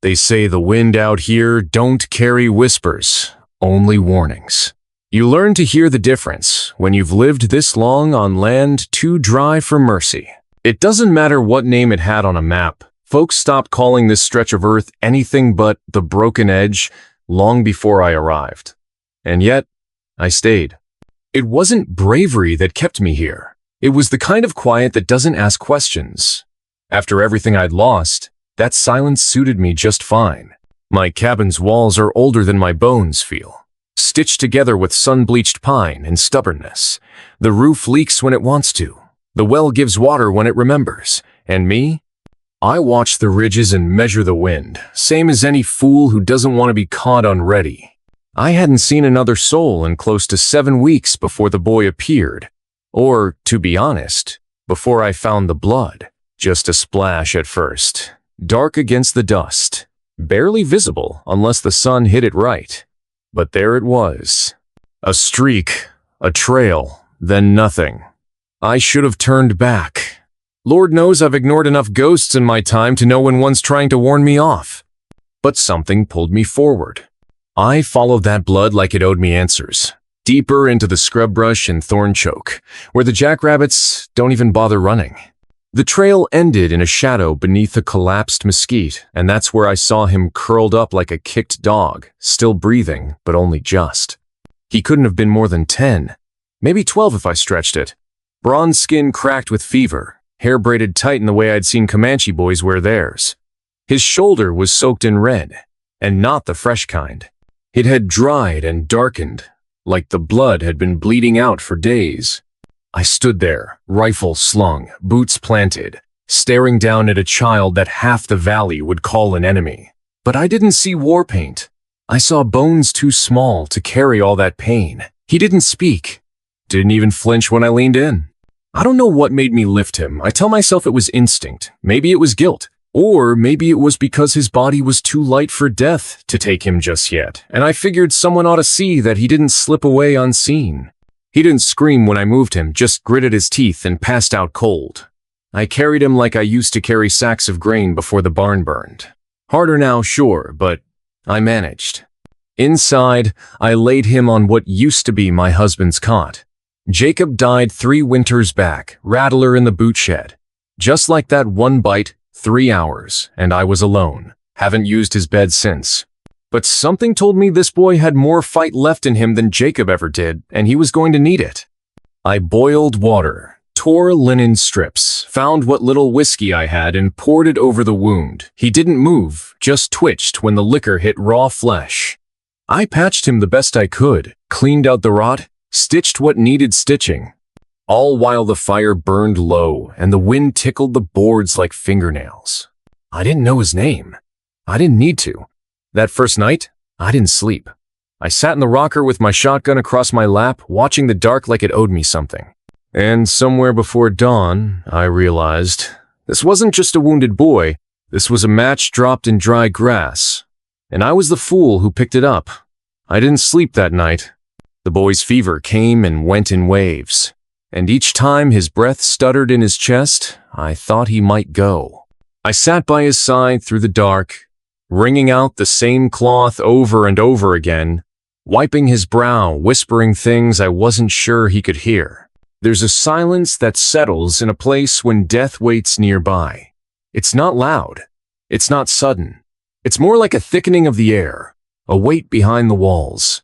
They say the wind out here don't carry whispers, only warnings. You learn to hear the difference when you've lived this long on land too dry for mercy. It doesn't matter what name it had on a map. Folks stopped calling this stretch of earth anything but the broken edge long before I arrived. And yet, I stayed. It wasn't bravery that kept me here. It was the kind of quiet that doesn't ask questions. After everything I'd lost, that silence suited me just fine. My cabin's walls are older than my bones feel, stitched together with sun-bleached pine and stubbornness. The roof leaks when it wants to. The well gives water when it remembers. And me? I watch the ridges and measure the wind, same as any fool who doesn't want to be caught unready. I hadn't seen another soul in close to 7 weeks before the boy appeared. Or, to be honest, before I found the blood. Just a splash at first. Dark against the dust, barely visible unless the sun hit it right. But there it was. A streak, a trail, then nothing. I should have turned back. Lord knows I've ignored enough ghosts in my time to know when one's trying to warn me off. But something pulled me forward. I followed that blood like it owed me answers, deeper into the scrub brush and thorn choke, where the jackrabbits don't even bother running. The trail ended in a shadow beneath a collapsed mesquite, and that's where I saw him curled up like a kicked dog, still breathing, but only just. He couldn't have been more than 10, maybe 12 if I stretched it. Bronze skin cracked with fever, hair braided tight in the way I'd seen Comanche boys wear theirs. His shoulder was soaked in red, and not the fresh kind. It had dried and darkened, like the blood had been bleeding out for days. I stood there, rifle slung, boots planted, staring down at a child that half the valley would call an enemy. But I didn't see war paint. I saw bones too small to carry all that pain. He didn't speak. Didn't even flinch when I leaned in. I don't know what made me lift him. I tell myself it was instinct. Maybe it was guilt. Or maybe it was because his body was too light for death to take him just yet, and I figured someone ought to see that he didn't slip away unseen. He didn't scream when I moved him, just gritted his teeth and passed out cold. I carried him like I used to carry sacks of grain before the barn burned. Harder now, sure, but I managed. Inside, I laid him on what used to be my husband's cot. Jacob died 3 winters back, rattler in the boot shed. Just like that one bite, 3 hours, and I was alone. Haven't used his bed since. But something told me this boy had more fight left in him than Jacob ever did, and he was going to need it. I boiled water, tore linen strips, found what little whiskey I had and poured it over the wound. He didn't move, just twitched when the liquor hit raw flesh. I patched him the best I could, cleaned out the rot, stitched what needed stitching. All while the fire burned low and the wind tickled the boards like fingernails. I didn't know his name. I didn't need to. That first night, I didn't sleep. I sat in the rocker with my shotgun across my lap, watching the dark like it owed me something. And somewhere before dawn, I realized this wasn't just a wounded boy. This was a match dropped in dry grass. And I was the fool who picked it up. I didn't sleep that night. The boy's fever came and went in waves. And each time his breath stuttered in his chest, I thought he might go. I sat by his side through the dark, wringing out the same cloth over and over again, wiping his brow, whispering things I wasn't sure he could hear. There's a silence that settles in a place when death waits nearby. It's not loud. It's not sudden. It's more like a thickening of the air, a weight behind the walls.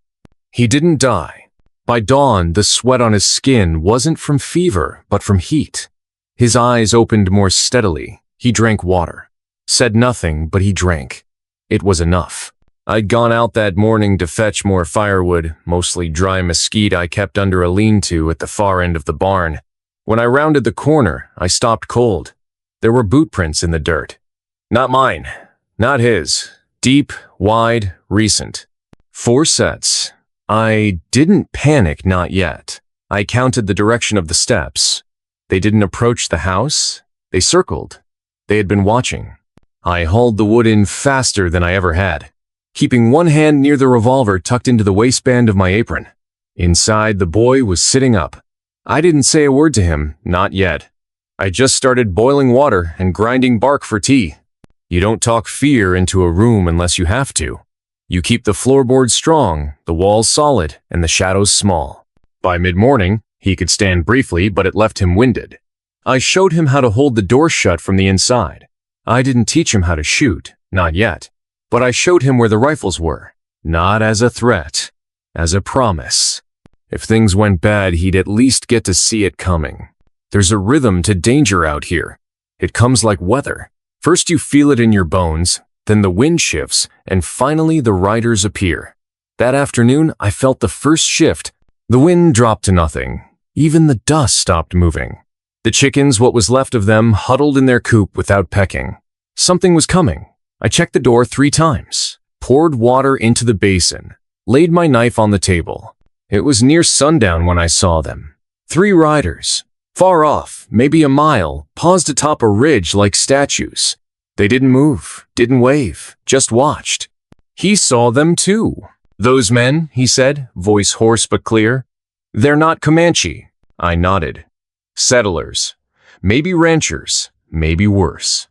He didn't die. By dawn, the sweat on his skin wasn't from fever, but from heat. His eyes opened more steadily. He drank water. Said nothing, but he drank. It was enough. I'd gone out that morning to fetch more firewood, mostly dry mesquite I kept under a lean-to at the far end of the barn. When I rounded the corner, I stopped cold. There were boot prints in the dirt. Not mine. Not his. Deep, wide, recent. 4 sets. I didn't panic, not yet. I counted the direction of the steps. They didn't approach the house. They circled. They had been watching. I hauled the wood in faster than I ever had, keeping one hand near the revolver tucked into the waistband of my apron. Inside, the boy was sitting up. I didn't say a word to him, not yet. I just started boiling water and grinding bark for tea. You don't talk fear into a room unless you have to. You keep the floorboards strong, the walls solid, and the shadows small. By mid-morning, he could stand briefly, but it left him winded. I showed him how to hold the door shut from the inside. I didn't teach him how to shoot, not yet, but I showed him where the rifles were, not as a threat, as a promise. If things went bad, he'd at least get to see it coming. There's a rhythm to danger out here. It comes like weather. First you feel it in your bones, then the wind shifts, and finally the riders appear. That afternoon, I felt the first shift. The wind dropped to nothing. Even the dust stopped moving. The chickens, what was left of them, huddled in their coop without pecking. Something was coming. I checked the door 3 times, poured water into the basin, laid my knife on the table. It was near sundown when I saw them. 3 riders, far off, maybe a mile, paused atop a ridge like statues. They didn't move, didn't wave, just watched. He saw them too. "Those men," he said, voice hoarse but clear. "They're not Comanche." I nodded. "Settlers. Maybe ranchers, maybe worse."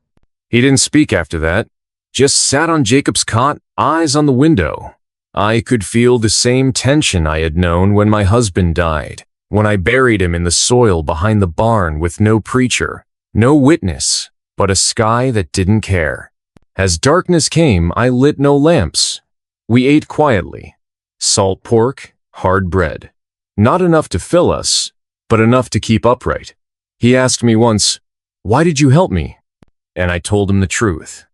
He didn't speak after that, just sat on Jacob's cot, eyes on the window. I could feel the same tension I had known when my husband died, when I buried him in the soil behind the barn with no preacher, no witness, but a sky that didn't care. As darkness came, I lit no lamps. We ate quietly. Salt pork, hard bread. Not enough to fill us, but enough to keep upright. He asked me once, "Why did you help me?" And I told him the truth.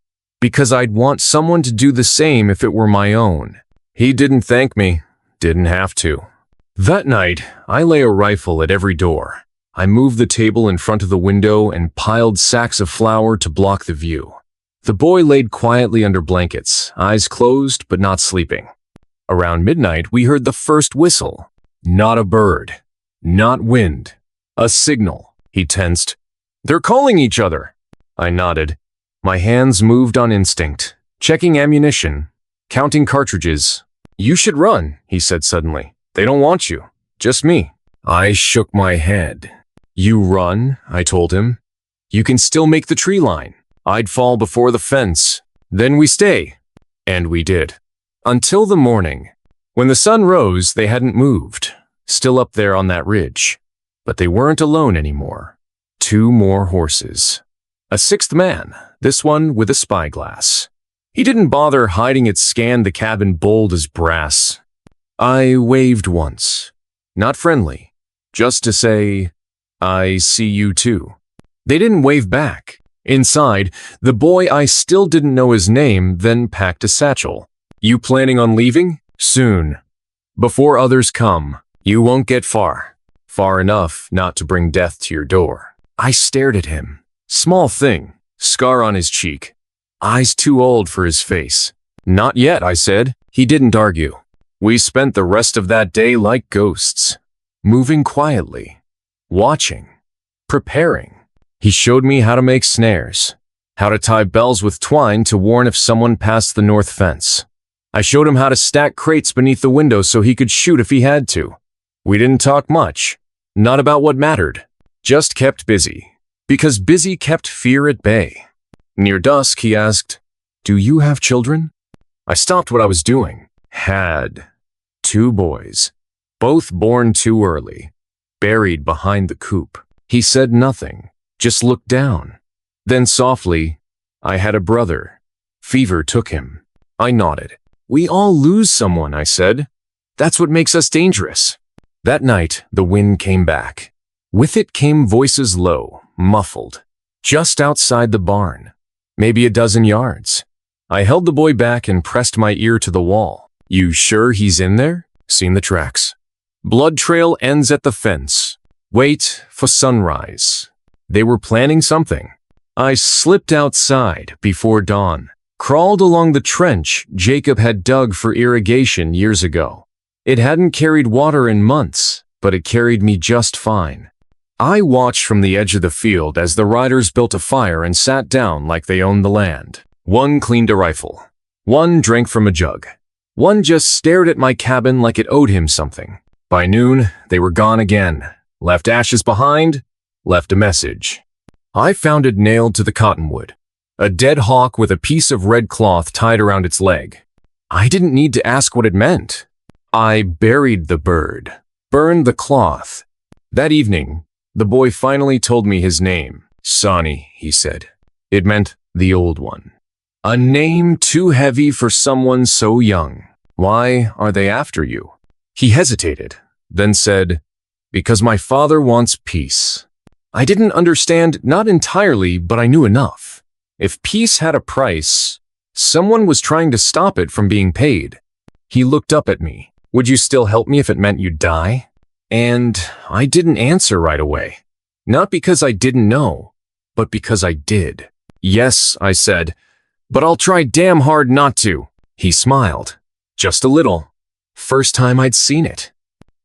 Because I'd want someone to do the same if it were my own. He didn't thank me, didn't have to. That night, I lay a rifle at every door. I moved the table in front of the window and piled sacks of flour to block the view. The boy laid quietly under blankets, eyes closed but not sleeping. Around midnight, we heard the first whistle. Not a bird, not wind. A signal. He tensed. "They're calling each other." I nodded. My hands moved on instinct, checking ammunition, counting cartridges. "You should run," he said suddenly. "They don't want you. Just me." I shook my head. "You run," I told him. "You can still make the tree line. I'd fall before the fence. Then we stay." And we did. Until the morning. When the sun rose, they hadn't moved, still up there on that ridge. But they weren't alone anymore. 2 more horses. A 6th man, this one with a spyglass. He didn't bother hiding it, scanned the cabin bold as brass. I waved once. Not friendly. Just to say, "I see you too." They didn't wave back. Inside, the boy, I still didn't know his name, then packed a satchel. "You planning on leaving?" "Soon. Before others come. You won't get far. Far enough not to bring death to your door." I stared at him. Small thing. Scar on his cheek. Eyes too old for his face. "Not yet," I said. He didn't argue. We spent the rest of that day like ghosts. Moving quietly. Watching. Preparing. He showed me how to make snares, how to tie bells with twine to warn if someone passed the north fence. I showed him how to stack crates beneath the window so he could shoot if he had to. We didn't talk much, not about what mattered, just kept busy, because busy kept fear at bay. Near dusk, he asked, "Do you have children?" I stopped what I was doing. Had 2 boys, both born too early, buried behind the coop. He said nothing. Just looked down. Then softly, "I had a brother. Fever took him." I nodded. "We all lose someone," I said. "That's what makes us dangerous." That night, the wind came back. With it came voices low, muffled, just outside the barn, maybe a dozen yards. I held the boy back and pressed my ear to the wall. "You sure he's in there?" "Seen the tracks. Blood trail ends at the fence. Wait for sunrise." They were planning something. I slipped outside before dawn, crawled along the trench Jacob had dug for irrigation years ago. It hadn't carried water in months, but it carried me just fine. I watched from the edge of the field as the riders built a fire and sat down like they owned the land. One cleaned a rifle. One drank from a jug. One just stared at my cabin like it owed him something. By noon, they were gone again. Left ashes behind, left a message. I found it nailed to the cottonwood. A dead hawk with a piece of red cloth tied around its leg. I didn't need to ask what it meant. I buried the bird, burned the cloth. That evening, the boy finally told me his name. Sonny, he said. It meant the old one. A name too heavy for someone so young. Why are they after you? He hesitated, then said, because my father wants peace. I didn't understand, not entirely, but I knew enough. If peace had a price, someone was trying to stop it from being paid. He looked up at me. Would you still help me if it meant you'd die? And I didn't answer right away. Not because I didn't know, but because I did. Yes, I said, but I'll try damn hard not to. He smiled. Just a little. First time I'd seen it.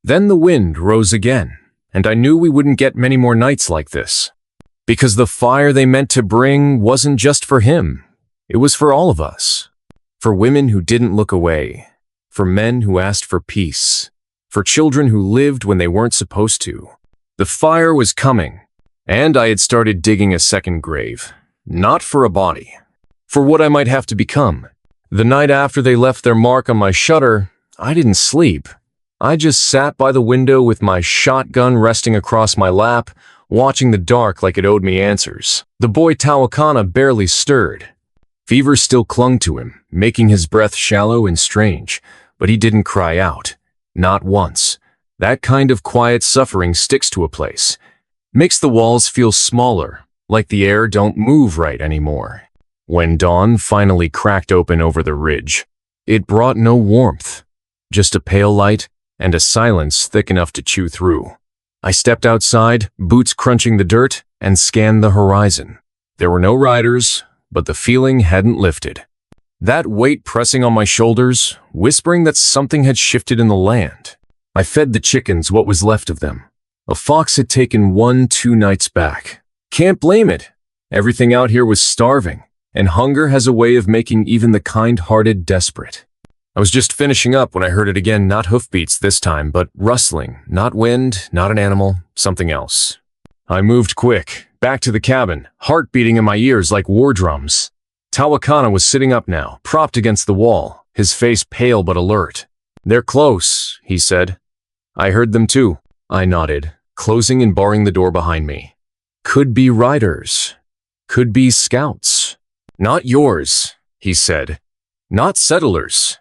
Then the wind rose again, and I knew we wouldn't get many more nights like this. Because the fire they meant to bring wasn't just for him. It was for all of us. For women who didn't look away. For men who asked for peace. For children who lived when they weren't supposed to. The fire was coming, and I had started digging a second grave. Not for a body. For what I might have to become. The night after they left their mark on my shutter, I didn't sleep. I just sat by the window with my shotgun resting across my lap, watching the dark like it owed me answers. The boy Tawakana barely stirred. Fever still clung to him, making his breath shallow and strange, but he didn't cry out. Not once. That kind of quiet suffering sticks to a place. Makes the walls feel smaller, like the air don't move right anymore. When dawn finally cracked open over the ridge, it brought no warmth, just a pale light and a silence thick enough to chew through. I stepped outside, boots crunching the dirt, and scanned the horizon. There were no riders, but the feeling hadn't lifted. That weight pressing on my shoulders, whispering that something had shifted in the land. I fed the chickens what was left of them. A fox had taken 1-2 nights back. Can't blame it. Everything out here was starving, and hunger has a way of making even the kind-hearted desperate. I was just finishing up when I heard it again, not hoofbeats this time, but rustling, not wind, not an animal, something else. I moved quick, back to the cabin, heart beating in my ears like war drums. Tawakana was sitting up now, propped against the wall, his face pale but alert. They're close, he said. I heard them too. I nodded, closing and barring the door behind me. Could be riders. Could be scouts. Not yours, he said. Not settlers.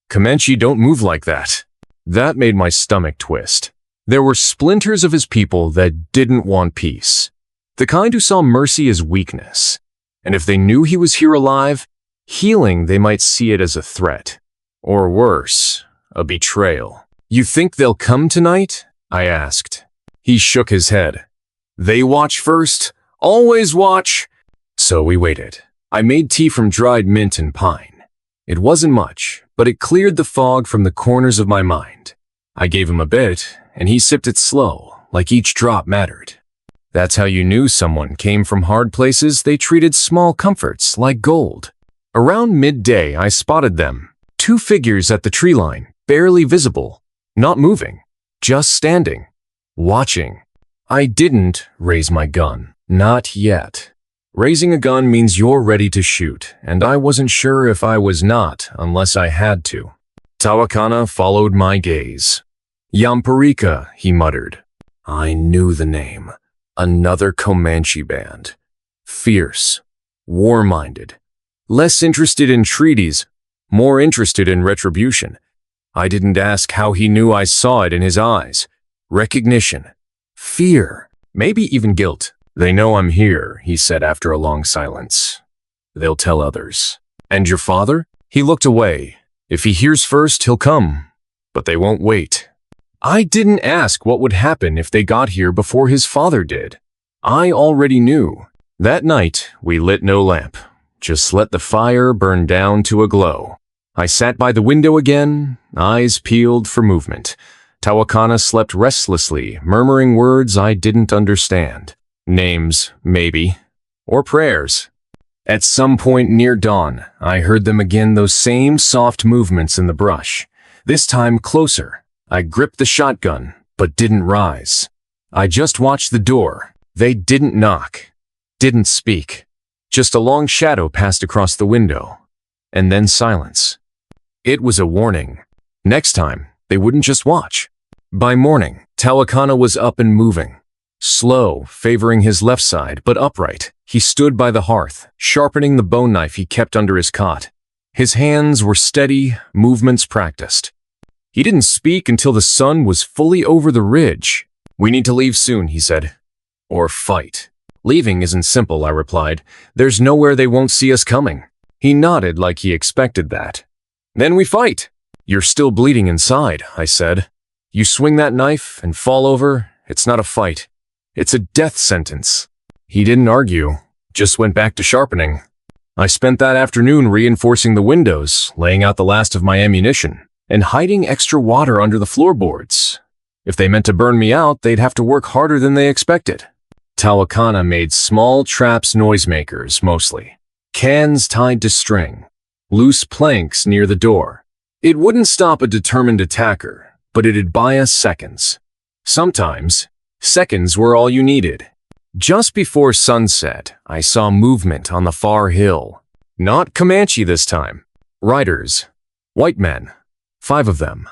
Comanche don't move like that. That made my stomach twist. There were splinters of his people that didn't want peace. The kind who saw mercy as weakness. And if they knew he was here alive, healing they might see it as a threat. Or worse, a betrayal. You think they'll come tonight? I asked. He shook his head. They watch first, always watch. So we waited. I made tea from dried mint and pine. It wasn't much, but it cleared the fog from the corners of my mind. I gave him a bit, and he sipped it slow, like each drop mattered. That's how you knew someone came from hard places. They treated small comforts like gold. Around midday, I spotted them. 2 figures at the tree line, barely visible, not moving, just standing, watching. I didn't raise my gun. Not yet. Raising a gun means you're ready to shoot, and I wasn't sure if I was not unless I had to. Tawakana followed my gaze. Yamparika, he muttered. I knew the name. Another Comanche band. Fierce. War-minded. Less interested in treaties, more interested in retribution. I didn't ask how he knew. I saw it in his eyes. Recognition. Fear. Maybe even guilt. They know I'm here, he said after a long silence. They'll tell others. And your father? He looked away. If he hears first, he'll come. But they won't wait. I didn't ask what would happen if they got here before his father did. I already knew. That night, we lit no lamp. Just let the fire burn down to a glow. I sat by the window again, eyes peeled for movement. Tawakana slept restlessly, murmuring words I didn't understand. Names, maybe. Or prayers. At some point near dawn, I heard them again, those same soft movements in the brush. This time closer. I gripped the shotgun, but didn't rise. I just watched the door. They didn't knock. Didn't speak. Just a long shadow passed across the window. And then silence. It was a warning. Next time, they wouldn't just watch. By morning, Tawakana was up and moving. Slow, favoring his left side, but upright. He stood by the hearth, sharpening the bone knife he kept under his cot. His hands were steady, movements practiced. He didn't speak until the sun was fully over the ridge. "We need to leave soon," he said. "Or fight." "Leaving isn't simple," I replied. "There's nowhere they won't see us coming." He nodded like he expected that. "Then we fight." "You're still bleeding inside," I said. "You swing that knife and fall over, it's not a fight. It's a death sentence." He didn't argue, just went back to sharpening. I spent that afternoon reinforcing the windows, laying out the last of my ammunition, and hiding extra water under the floorboards. If they meant to burn me out, they'd have to work harder than they expected. Tawakana made small traps, noisemakers mostly. Cans tied to string. Loose planks near the door. It wouldn't stop a determined attacker, but it'd buy us seconds. Sometimes, seconds were all you needed. Just before sunset, I saw movement on the far hill. Not Comanche this time. Riders. White men. 5 of them.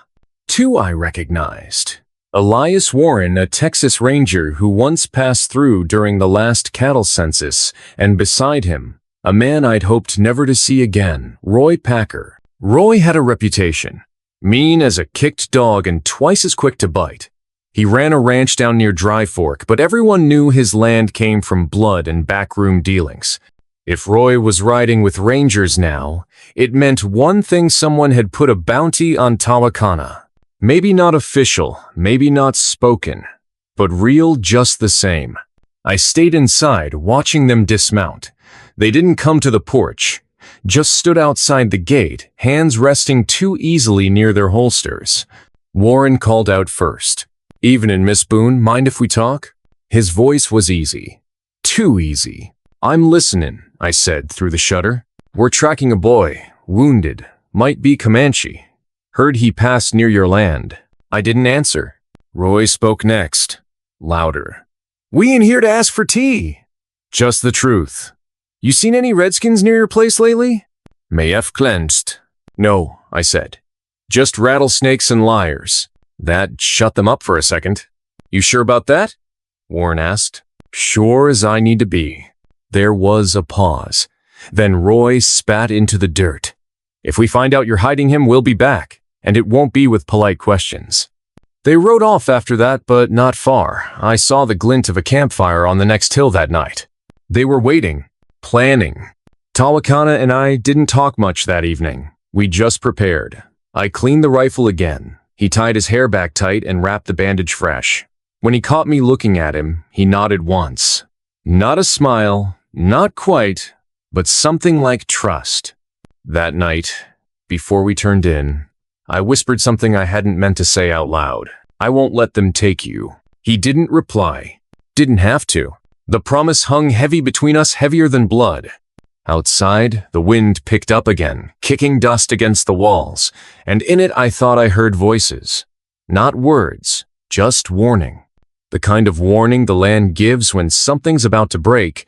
2 I recognized. Elias Warren, a Texas Ranger who once passed through during the last cattle census, and beside him, a man I'd hoped never to see again, Roy Packer. Roy had a reputation. Mean as a kicked dog and twice as quick to bite. He ran a ranch down near Dry Fork, but everyone knew his land came from blood and backroom dealings. If Roy was riding with Rangers now, it meant one thing: someone had put a bounty on Tawakana. Maybe not official, maybe not spoken, but real just the same. I stayed inside, watching them dismount. They didn't come to the porch, just stood outside the gate, hands resting too easily near their holsters. Warren called out first. "Evening, Miss Boone, mind if we talk?" His voice was easy. Too easy. "I'm listening," I said through the shutter. "We're tracking a boy, wounded, might be Comanche. Heard he passed near your land." I didn't answer. Roy spoke next, louder. "We ain't here to ask for tea." "Just the truth. You seen any redskins near your place lately?" Mayef clenched. "No," I said. "Just rattlesnakes and liars." That shut them up for a second. "You sure about that?" Warren asked. "Sure as I need to be." There was a pause. Then Roy spat into the dirt. "If we find out you're hiding him, we'll be back, and it won't be with polite questions." They rode off after that, but not far. I saw the glint of a campfire on the next hill that night. They were waiting, planning. Tawakana and I didn't talk much that evening. We just prepared. I cleaned the rifle again. He tied his hair back tight and wrapped the bandage fresh. When he caught me looking at him, he nodded once. Not a smile, not quite, but something like trust. That night, before we turned in, I whispered something I hadn't meant to say out loud. "I won't let them take you." He didn't reply. Didn't have to. The promise hung heavy between us, heavier than blood. Outside, the wind picked up again, kicking dust against the walls, and in it I thought I heard voices. Not words, just warning. The kind of warning the land gives when something's about to break,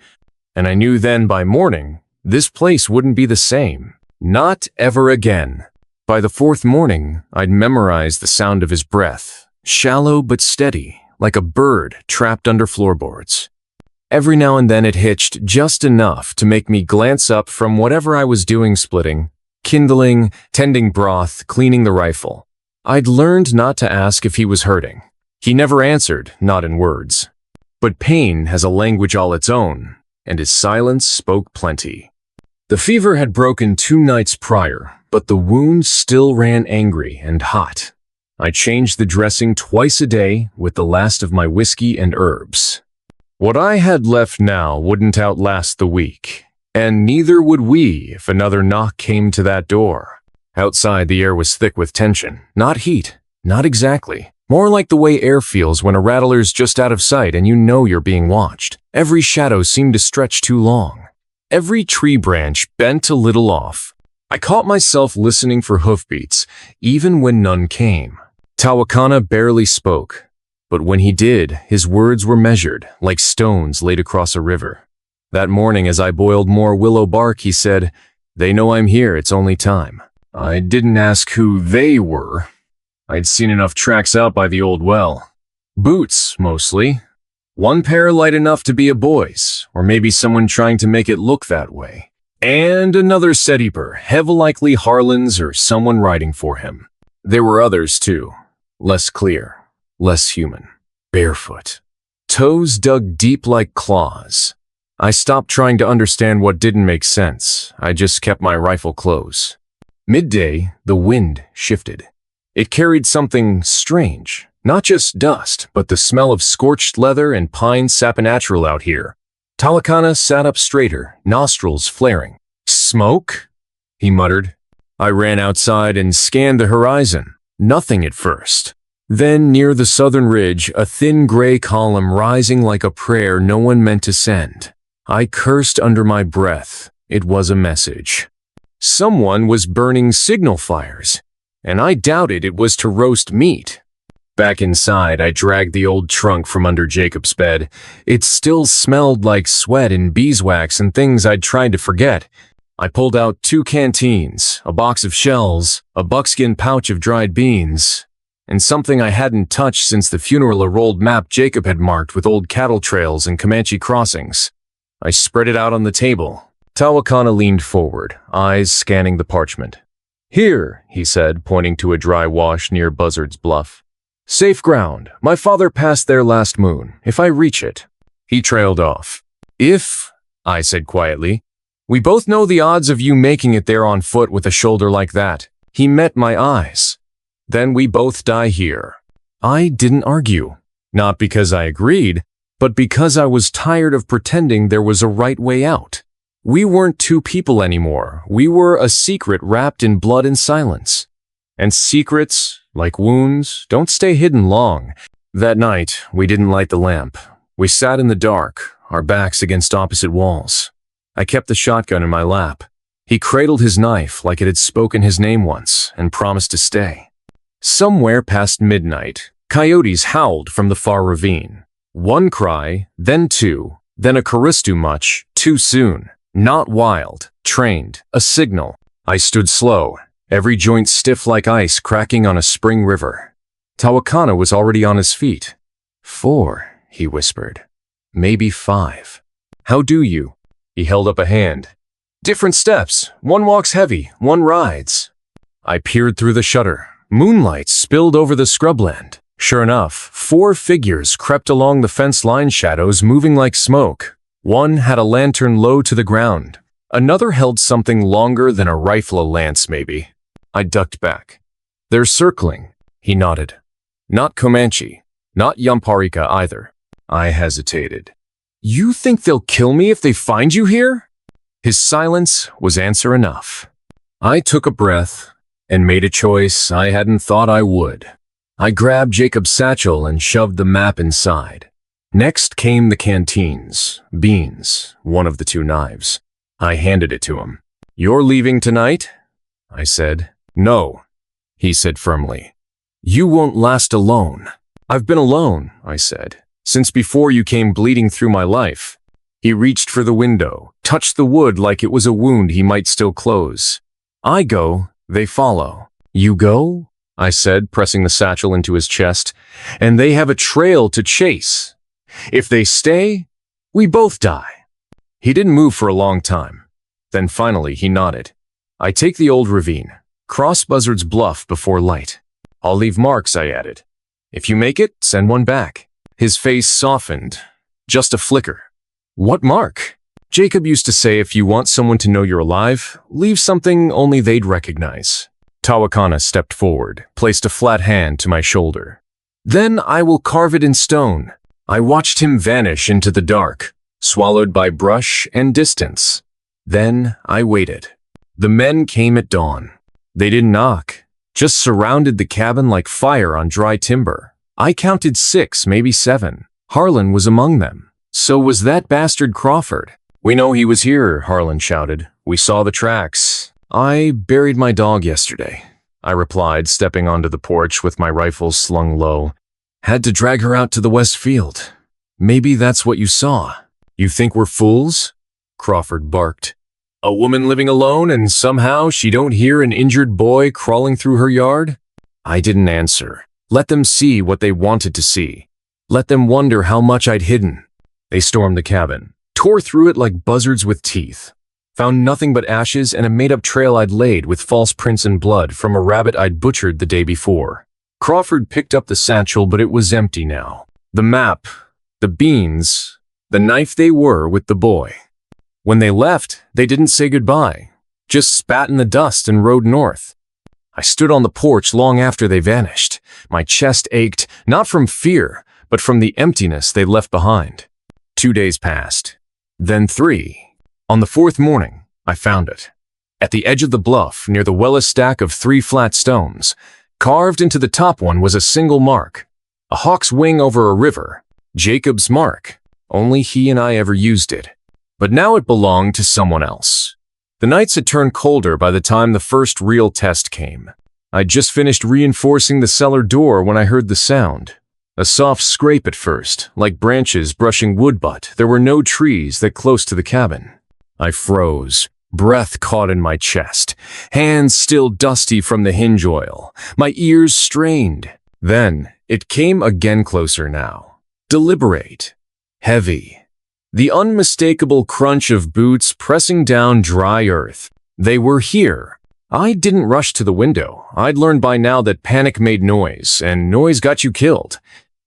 and I knew then by morning, this place wouldn't be the same. Not ever again. By the 4th morning, I'd memorized the sound of his breath, shallow but steady, like a bird trapped under floorboards. Every now and then it hitched just enough to make me glance up from whatever I was doing, splitting, kindling, tending broth, cleaning the rifle. I'd learned not to ask if he was hurting. He never answered, not in words. But pain has a language all its own, and his silence spoke plenty. The fever had broken 2 nights prior, but the wound still ran angry and hot. I changed the dressing twice a day with the last of my whiskey and herbs. What I had left now wouldn't outlast the week, and neither would we if another knock came to that door. Outside, the air was thick with tension. Not heat, not exactly. More like the way air feels when a rattler's just out of sight and you know you're being watched. Every shadow seemed to stretch too long. Every tree branch bent a little off. I caught myself listening for hoofbeats, even when none came. Tawakana barely spoke. But when he did, his words were measured, like stones laid across a river. That morning, as I boiled more willow bark, he said, "They know I'm here, it's only time." I didn't ask who they were. I'd seen enough tracks out by the old well. Boots, mostly. One pair light enough to be a boy's, or maybe someone trying to make it look that way. And another Setiper, heavy likely Harlan's or someone riding for him. There were others too. Less clear, less human. Barefoot. Toes dug deep like claws. I stopped trying to understand what didn't make sense. I just kept my rifle close. Midday, the wind shifted. It carried something strange. Not just dust, but the smell of scorched leather and pine saponatural out here. Talakana sat up straighter, nostrils flaring. "Smoke?" he muttered. I ran outside and scanned the horizon. Nothing at first. Then, near the southern ridge, a thin gray column rising like a prayer no one meant to send. I cursed under my breath. It was a message. Someone was burning signal fires, and I doubted it was to roast meat. Back inside, I dragged the old trunk from under Jacob's bed. It still smelled like sweat and beeswax and things I'd tried to forget. I pulled out 2 canteens, a box of shells, a buckskin pouch of dried beans, and something I hadn't touched since the funeral, a rolled map Jacob had marked with old cattle trails and Comanche crossings. I spread it out on the table. Tawakana leaned forward, eyes scanning the parchment. "Here," he said, pointing to a dry wash near Buzzard's Bluff. "Safe ground. My father passed there last moon, if I reach it." He trailed off. "If," I said quietly, "we both know the odds of you making it there on foot with a shoulder like that." He met my eyes. "Then we both die here." I didn't argue. Not because I agreed, but because I was tired of pretending there was a right way out. We weren't 2 people anymore. We were a secret wrapped in blood and silence. And secrets, like wounds, don't stay hidden long. That night, we didn't light the lamp. We sat in the dark, our backs against opposite walls. I kept the shotgun in my lap. He cradled his knife like it had spoken his name once and promised to stay. Somewhere past midnight, coyotes howled from the far ravine. 1 cry, then 2, then a Karistu much, too soon. Not wild, trained, a signal. I stood slow, every joint stiff like ice cracking on a spring river. Tawakana was already on his feet. 4, he whispered. Maybe 5. "How do you?" He held up a hand. "Different steps. One walks heavy, one rides." I peered through the shutter. Moonlight spilled over the scrubland. Sure enough, 4 figures crept along the fence line, shadows moving like smoke. One had a lantern low to the ground. Another held something longer than a rifle, a lance maybe. I ducked back. "They're circling," he nodded. "Not Comanche, not Yamparika either." I hesitated. "You think they'll kill me if they find you here?" His silence was answer enough. I took a breath and made a choice I hadn't thought I would. I grabbed Jacob's satchel and shoved the map inside. Next came the canteens, beans, one of the 2 knives. I handed it to him. "You're leaving tonight?" I said. "No," he said firmly. "You won't last alone." "I've been alone," I said, "since before you came bleeding through my life." He reached for the window, touched the wood like it was a wound he might still close. "I go, they follow." "You go?" I said, pressing the satchel into his chest. "And they have a trail to chase. If they stay, we both die." He didn't move for a long time. Then finally he nodded. "I take the old ravine. Cross Buzzard's Bluff before light. I'll leave marks," I added. "If you make it, send one back." His face softened. Just a flicker. "What mark?" "Jacob used to say if you want someone to know you're alive, leave something only they'd recognize." Tawakana stepped forward, placed a flat hand to my shoulder. "Then I will carve it in stone." I watched him vanish into the dark, swallowed by brush and distance. Then I waited. The men came at dawn. They didn't knock, just surrounded the cabin like fire on dry timber. I counted 6, maybe 7. Harlan was among them. So was that bastard Crawford. "We know he was here," Harlan shouted. "We saw the tracks." "I buried my dog yesterday," I replied, stepping onto the porch with my rifle slung low. "Had to drag her out to the west field. Maybe that's what you saw." "You think we're fools?" Crawford barked. A woman living alone and somehow she don't hear an injured boy crawling through her yard? I didn't answer. Let them see what they wanted to see. Let them wonder how much I'd hidden. They stormed the cabin, tore through it like buzzards with teeth, found nothing but ashes and a made-up trail I'd laid with false prints and blood from a rabbit I'd butchered the day before. Crawford picked up the satchel, but it was empty now. The map, the beans, the knife they were with the boy. When they left, they didn't say goodbye, just spat in the dust and rode north. I stood on the porch long after they vanished. My chest ached, not from fear, but from the emptiness they left behind. 2 days passed, then 3. On the 4th morning, I found it. At the edge of the bluff, near the Wella stack of 3 flat stones, carved into the top one was a single mark. A hawk's wing over a river. Jacob's mark. Only he and I ever used it. But now it belonged to someone else. The nights had turned colder by the time the first real test came. I'd just finished reinforcing the cellar door when I heard the sound. A soft scrape at first, like branches brushing wood, but there were no trees that close to the cabin. I froze, breath caught in my chest, hands still dusty from the hinge oil, my ears strained. Then it came again, closer now. Deliberate. Heavy. The unmistakable crunch of boots pressing down dry earth. They were here. I didn't rush to the window. I'd learned by now that panic made noise, and noise got you killed.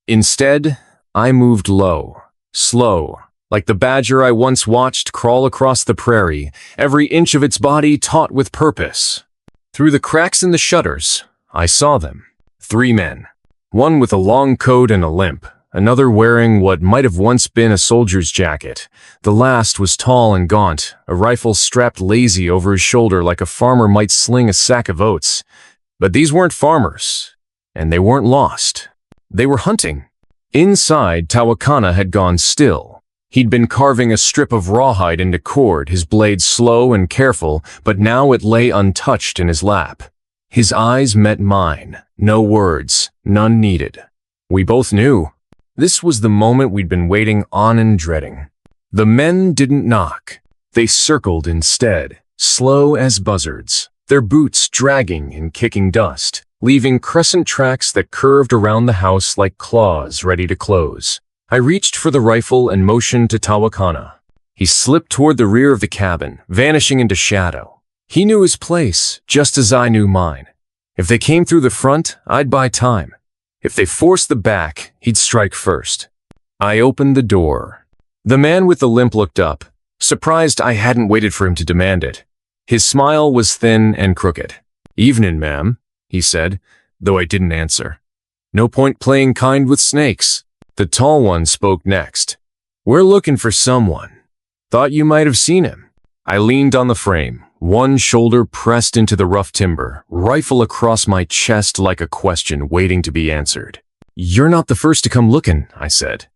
Instead, I moved low, slow, like the badger I once watched crawl across the prairie, every inch of its body taut with purpose. Through the cracks in the shutters, I saw them. 3 men. One with a long coat and a limp, another wearing what might have once been a soldier's jacket. The last was tall and gaunt, a rifle strapped lazy over his shoulder like a farmer might sling a sack of oats. But these weren't farmers, and they weren't lost. They were hunting. Inside, Tawakana had gone still. He'd been carving a strip of rawhide into cord, his blade slow and careful, but now it lay untouched in his lap. His eyes met mine. No words, none needed. We both knew. This was the moment we'd been waiting on and dreading. The men didn't knock. They circled instead, slow as buzzards, their boots dragging and kicking dust, leaving crescent tracks that curved around the house like claws ready to close. I reached for the rifle and motioned to Tawakana. He slipped toward the rear of the cabin, vanishing into shadow. He knew his place, just as I knew mine. If they came through the front, I'd buy time. If they forced the back, he'd strike first. I opened the door. The man with the limp looked up, surprised I hadn't waited for him to demand it. His smile was thin and crooked. "Evening, ma'am," he said, though I didn't answer. "No point playing kind with snakes." The tall one spoke next. "We're looking for someone. Thought you might have seen him." I leaned on the frame, one shoulder pressed into the rough timber, rifle across my chest like a question waiting to be answered. "You're not the first to come looking," I said.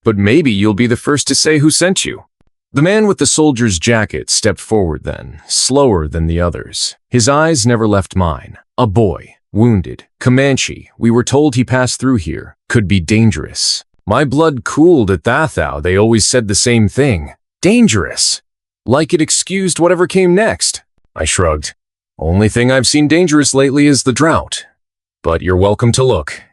"But maybe you'll be the first to say who sent you." The man with the soldier's jacket stepped forward then, slower than the others. His eyes never left mine. A boy, wounded, Comanche, we were told he passed through here, could be dangerous. My blood cooled at that. They always said the same thing. Dangerous. Like it excused whatever came next. I shrugged. "Only thing I've seen dangerous lately is the drought. But you're welcome to look.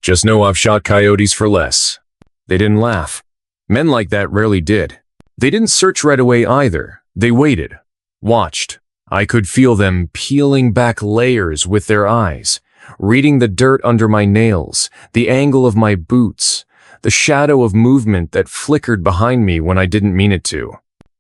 Just know I've shot coyotes for less." They didn't laugh. Men like that rarely did. They didn't search right away either. They waited, watched. I could feel them peeling back layers with their eyes, reading the dirt under my nails, the angle of my boots, the shadow of movement that flickered behind me when I didn't mean it to.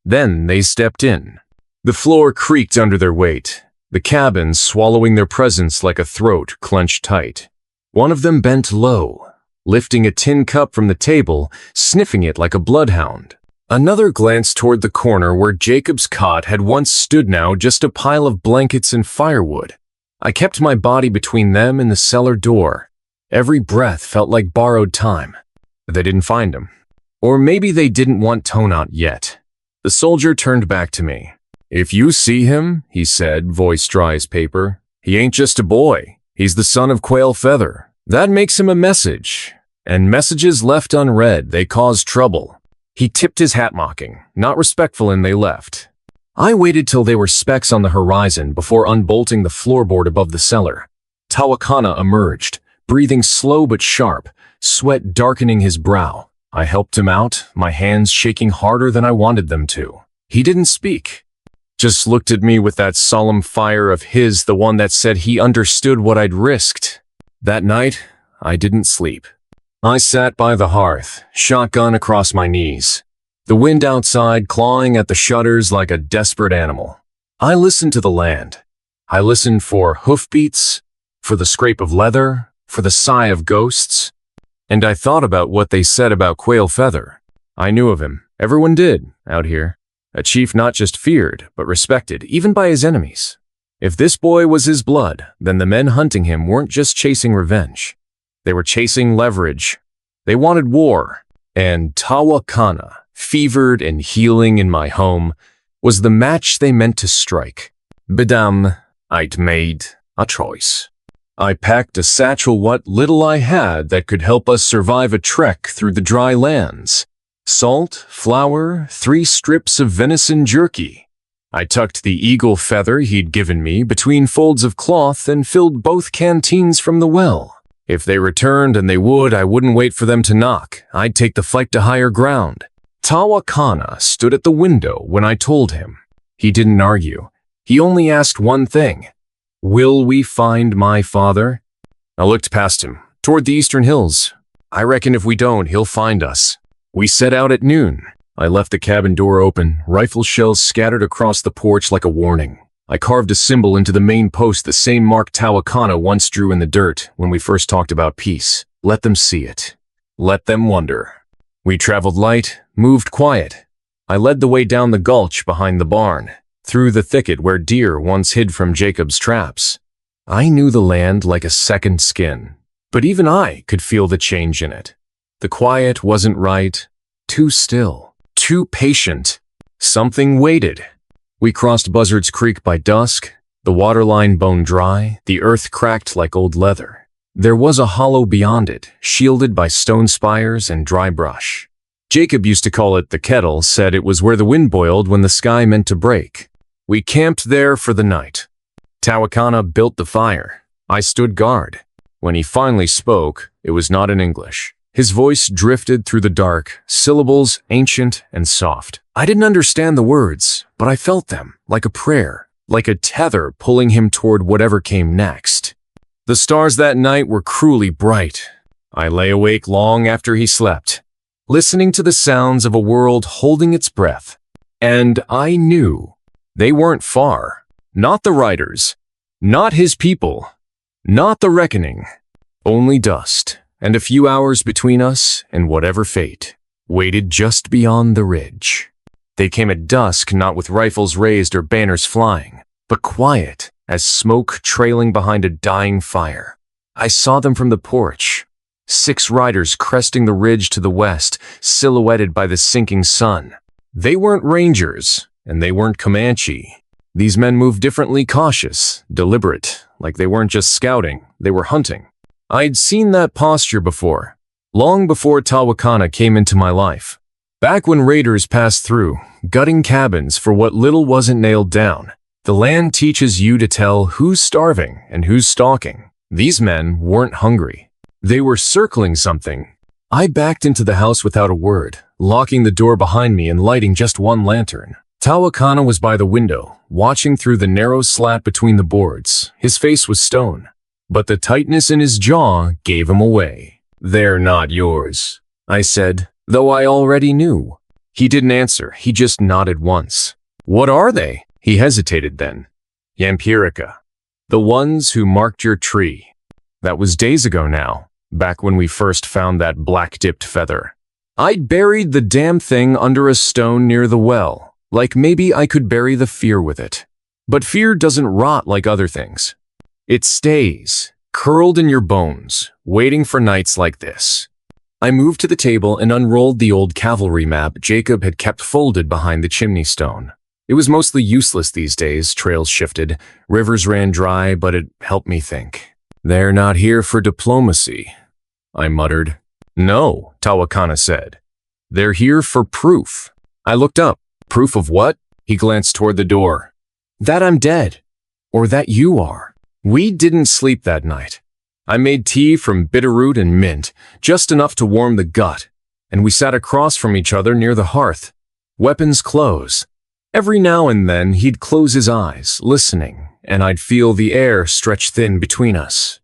Then they stepped in. The floor creaked under their weight, the cabin swallowing their presence like a throat clenched tight. One of them bent low, lifting a tin cup from the table, sniffing it like a bloodhound. Another glanced toward the corner where Jacob's cot had once stood, now just a pile of blankets and firewood. I kept my body between them and the cellar door. Every breath felt like borrowed time. They didn't find him. Or maybe they didn't want tone out yet. The soldier turned back to me. "If you see him," he said, voice dry as paper, "he ain't just a boy. He's the son of Quail Feather. That makes him a message. And messages left unread, they cause trouble." He tipped his hat mocking, not respectful, and they left. I waited till they were specks on the horizon before unbolting the floorboard above the cellar. Tawakana emerged, breathing slow but sharp, sweat darkening his brow. I helped him out, my hands shaking harder than I wanted them to. He didn't speak. Just looked at me with that solemn fire of his, the one that said he understood what I'd risked. That night, I didn't sleep. I sat by the hearth, shotgun across my knees, the wind outside clawing at the shutters like a desperate animal. I listened to the land. I listened for hoofbeats, for the scrape of leather, for the sigh of ghosts. And I thought about what they said about Quail Feather. I knew of him. Everyone did, out here. A chief not just feared, but respected, even by his enemies. If this boy was his blood, then the men hunting him weren't just chasing revenge. They were chasing leverage. They wanted war. And Tawakana, fevered and healing in my home, was the match they meant to strike. Bedam, I'd made a choice. I packed a satchel what little I had that could help us survive a trek through the dry lands. Salt, flour, 3 strips of venison jerky. I tucked the eagle feather he'd given me between folds of cloth and filled both canteens from the well. If they returned, and they would, I wouldn't wait for them to knock. I'd take the fight to higher ground. Tawakana stood at the window when I told him. He didn't argue. He only asked one thing. Will we find my father? I looked past him, toward the eastern hills. I reckon if we don't, he'll find us. We set out at noon. I left the cabin door open, rifle shells scattered across the porch like a warning. I carved a symbol into the main post, the same mark Tawakana once drew in the dirt when we first talked about peace. Let them see it. Let them wonder. We traveled light, moved quiet. I led the way down the gulch behind the barn, through the thicket where deer once hid from Jacob's traps. I knew the land like a second skin, but even I could feel the change in it. The quiet wasn't right, too still, too patient. Something waited. We crossed Buzzard's Creek by dusk, the waterline bone dry, the earth cracked like old leather. There was a hollow beyond it, shielded by stone spires and dry brush. Jacob used to call it the kettle, said it was where the wind boiled when the sky meant to break. We camped there for the night. Tawakana built the fire. I stood guard. When he finally spoke, it was not in English. His voice drifted through the dark, syllables ancient and soft. I didn't understand the words, but I felt them, like a prayer, like a tether pulling him toward whatever came next. The stars that night were cruelly bright. I lay awake long after he slept, listening to the sounds of a world holding its breath. And I knew they weren't far. Not the riders, not his people, not the reckoning, only dust. And a few hours between us and whatever fate waited just beyond the ridge. They came at dusk, not with rifles raised or banners flying, but quiet as smoke trailing behind a dying fire. I saw them from the porch, 6 riders cresting the ridge to the west, silhouetted by the sinking sun. They weren't rangers, and they weren't Comanche. These men moved differently, cautious, deliberate, like they weren't just scouting, they were hunting. I'd seen that posture before, long before Tawakana came into my life. Back when raiders passed through, gutting cabins for what little wasn't nailed down. The land teaches you to tell who's starving and who's stalking. These men weren't hungry. They were circling something. I backed into the house without a word, locking the door behind me and lighting just one lantern. Tawakana was by the window, watching through the narrow slat between the boards. His face was stone, but the tightness in his jaw gave him away. "They're not yours," I said, though I already knew. He didn't answer, he just nodded once. "What are they?" He hesitated then. "Yampirica. The ones who marked your tree." That was days ago now, back when we first found that black-dipped feather. I'd buried the damn thing under a stone near the well, like maybe I could bury the fear with it. But fear doesn't rot like other things. It stays, curled in your bones, waiting for nights like this. I moved to the table and unrolled the old cavalry map Jacob had kept folded behind the chimney stone. It was mostly useless these days, trails shifted, rivers ran dry, but it helped me think. "They're not here for diplomacy," I muttered. "No," Tawakana said. They're here for proof. I looked up. Proof of what? He glanced toward the door. That I'm dead. Or that you are. We didn't sleep that night. I made tea from bitterroot and mint, just enough to warm the gut, and we sat across from each other near the hearth, weapons close. Every now and then he'd close his eyes, listening, and I'd feel the air stretch thin between us.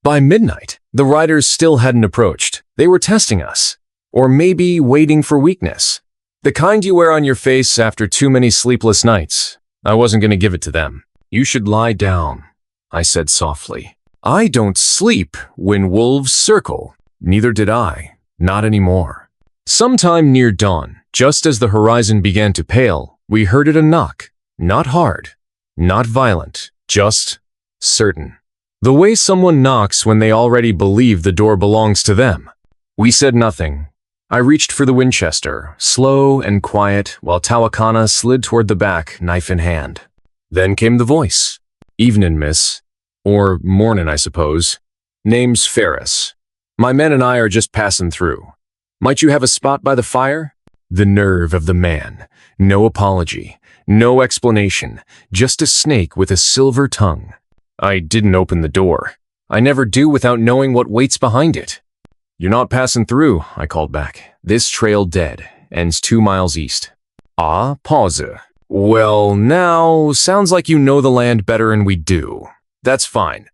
By midnight, the riders still hadn't approached. They were testing us, or maybe waiting for weakness. The kind you wear on your face after too many sleepless nights. I wasn't going to give it to them. You should lie down, I said softly. I don't sleep when wolves circle. Neither did I. Not anymore. Sometime near dawn, just as the horizon began to pale, we heard it a knock. Not hard, not violent, just certain. The way someone knocks when they already believe the door belongs to them. We said nothing. I reached for the Winchester, slow and quiet, while Tawakana slid toward the back, knife in hand. Then came the voice. Evenin', miss. Or mornin', I suppose. Name's Ferris. My men and I are just passing through. Might you have a spot by the fire? The nerve of the man. No apology. No explanation. Just a snake with a silver tongue. I didn't open the door. I never do without knowing what waits behind it. You're not passing through, I called back. This trail dead. Ends 2 miles east. Ah, pause. Well, now, sounds like you know the land better than we do. That's fine.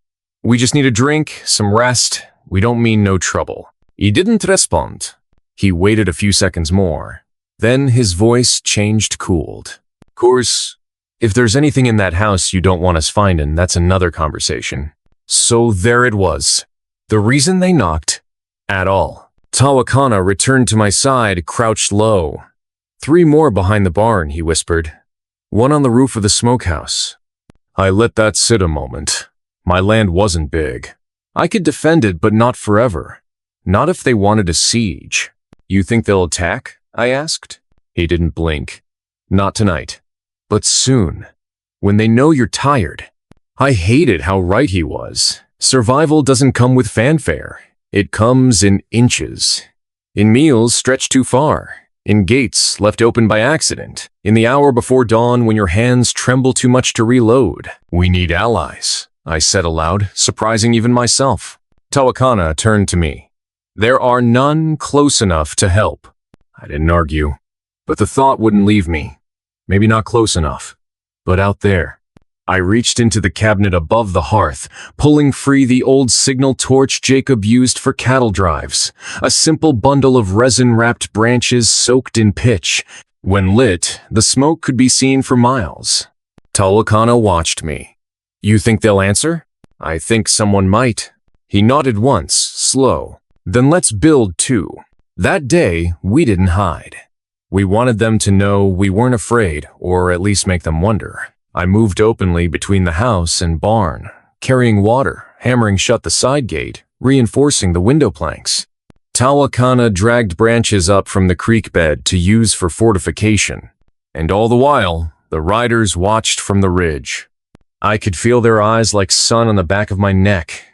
We just need a drink, some rest. We don't mean no trouble. He didn't respond. He waited a few seconds more. Then his voice changed, cooled. Course, if there's anything in that house you don't want us finding, that's another conversation. So there it was. The reason they knocked? At all. Tawakana returned to my side, crouched low. 3 more behind the barn, he whispered. 1 on the roof of the smokehouse. I let that sit a moment. My land wasn't big. I could defend it, but not forever. Not if they wanted a siege. You think they'll attack? I asked. He didn't blink. Not tonight. But soon. When they know you're tired. I hated how right he was. Survival doesn't come with fanfare. It comes in inches. In meals stretched too far. In gates left open by accident. In the hour before dawn when your hands tremble too much to reload. We need allies, I said aloud, surprising even myself. Tawakana turned to me. There are none close enough to help. I didn't argue, but the thought wouldn't leave me. Maybe not close enough, but out there. I reached into the cabinet above the hearth, pulling free the old signal torch Jacob used for cattle drives, a simple bundle of resin-wrapped branches soaked in pitch. When lit, the smoke could be seen for miles. Tawakana watched me. You think they'll answer? I think someone might. He nodded once, slow. Then let's build too. That day, we didn't hide. We wanted them to know we weren't afraid, or at least make them wonder. I moved openly between the house and barn, carrying water, hammering shut the side gate, reinforcing the window planks. Tawakana dragged branches up from the creek bed to use for fortification, and all the while, the riders watched from the ridge. I could feel their eyes like sun on the back of my neck.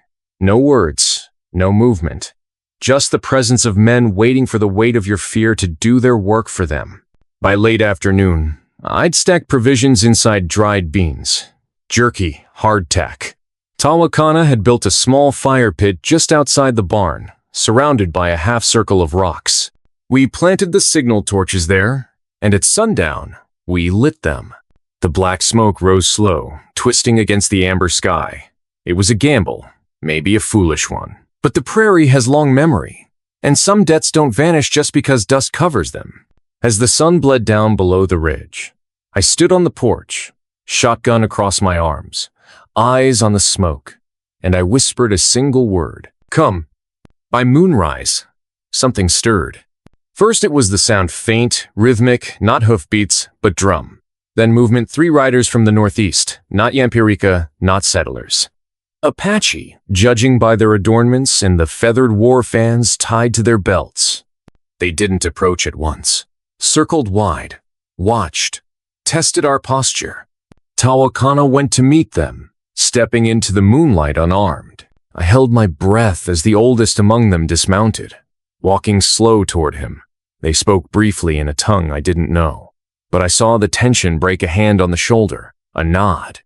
No words, no movement. Just the presence of men waiting for the weight of your fear to do their work for them. By late afternoon, I'd stacked provisions inside dried beans, jerky, hardtack. Tawakana had built a small fire pit just outside the barn, surrounded by a half-circle of rocks. We planted the signal torches there, and at sundown, we lit them. The black smoke rose slow, twisting against the amber sky. It was a gamble, maybe a foolish one. But the prairie has long memory, and some debts don't vanish just because dust covers them. As the sun bled down below the ridge, I stood on the porch, shotgun across my arms, eyes on the smoke, and I whispered a single word, "Come." By moonrise, something stirred. First it was the sound, faint, rhythmic, not hoofbeats, but drum. Then movement, 3 riders from the northeast, not Yampirika, not settlers. Apache, judging by their adornments and the feathered war fans tied to their belts. They didn't approach at once. Circled wide, watched, tested our posture. Tawakana went to meet them, stepping into the moonlight unarmed. I held my breath as the oldest among them dismounted, walking slow toward him. They spoke briefly in a tongue I didn't know, but I saw the tension break. A hand on the shoulder, a nod.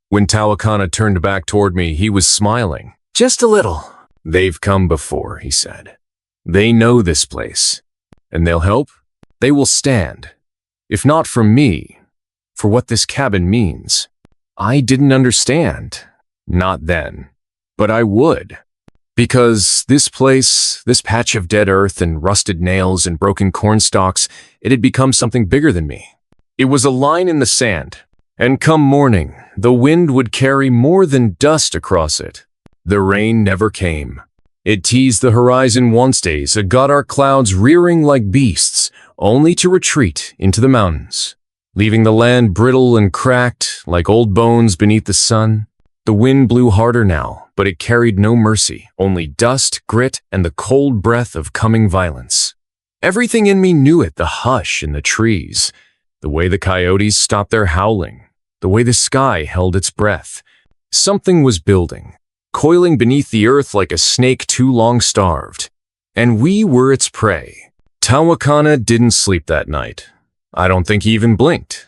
When Tawakana turned back toward me, he was smiling. Just a little. They've come before, he said. They know this place, and they'll help. They will stand. If not for me, for what this cabin means. I didn't understand. Not then. But I would. Because this place, this patch of dead earth and rusted nails and broken corn stalks, it had become something bigger than me. It was a line in the sand, and come morning, the wind would carry more than dust across it. The rain never came. It teased the horizon once days, it got our clouds rearing like beasts, only to retreat into the mountains, leaving the land brittle and cracked like old bones beneath the sun. The wind blew harder now, but it carried no mercy, only dust, grit, and the cold breath of coming violence. Everything in me knew it, the hush in the trees, the way the coyotes stopped their howling, the way the sky held its breath. Something was building, coiling beneath the earth like a snake too long starved, and we were its prey. Tawakana didn't sleep that night. I don't think he even blinked.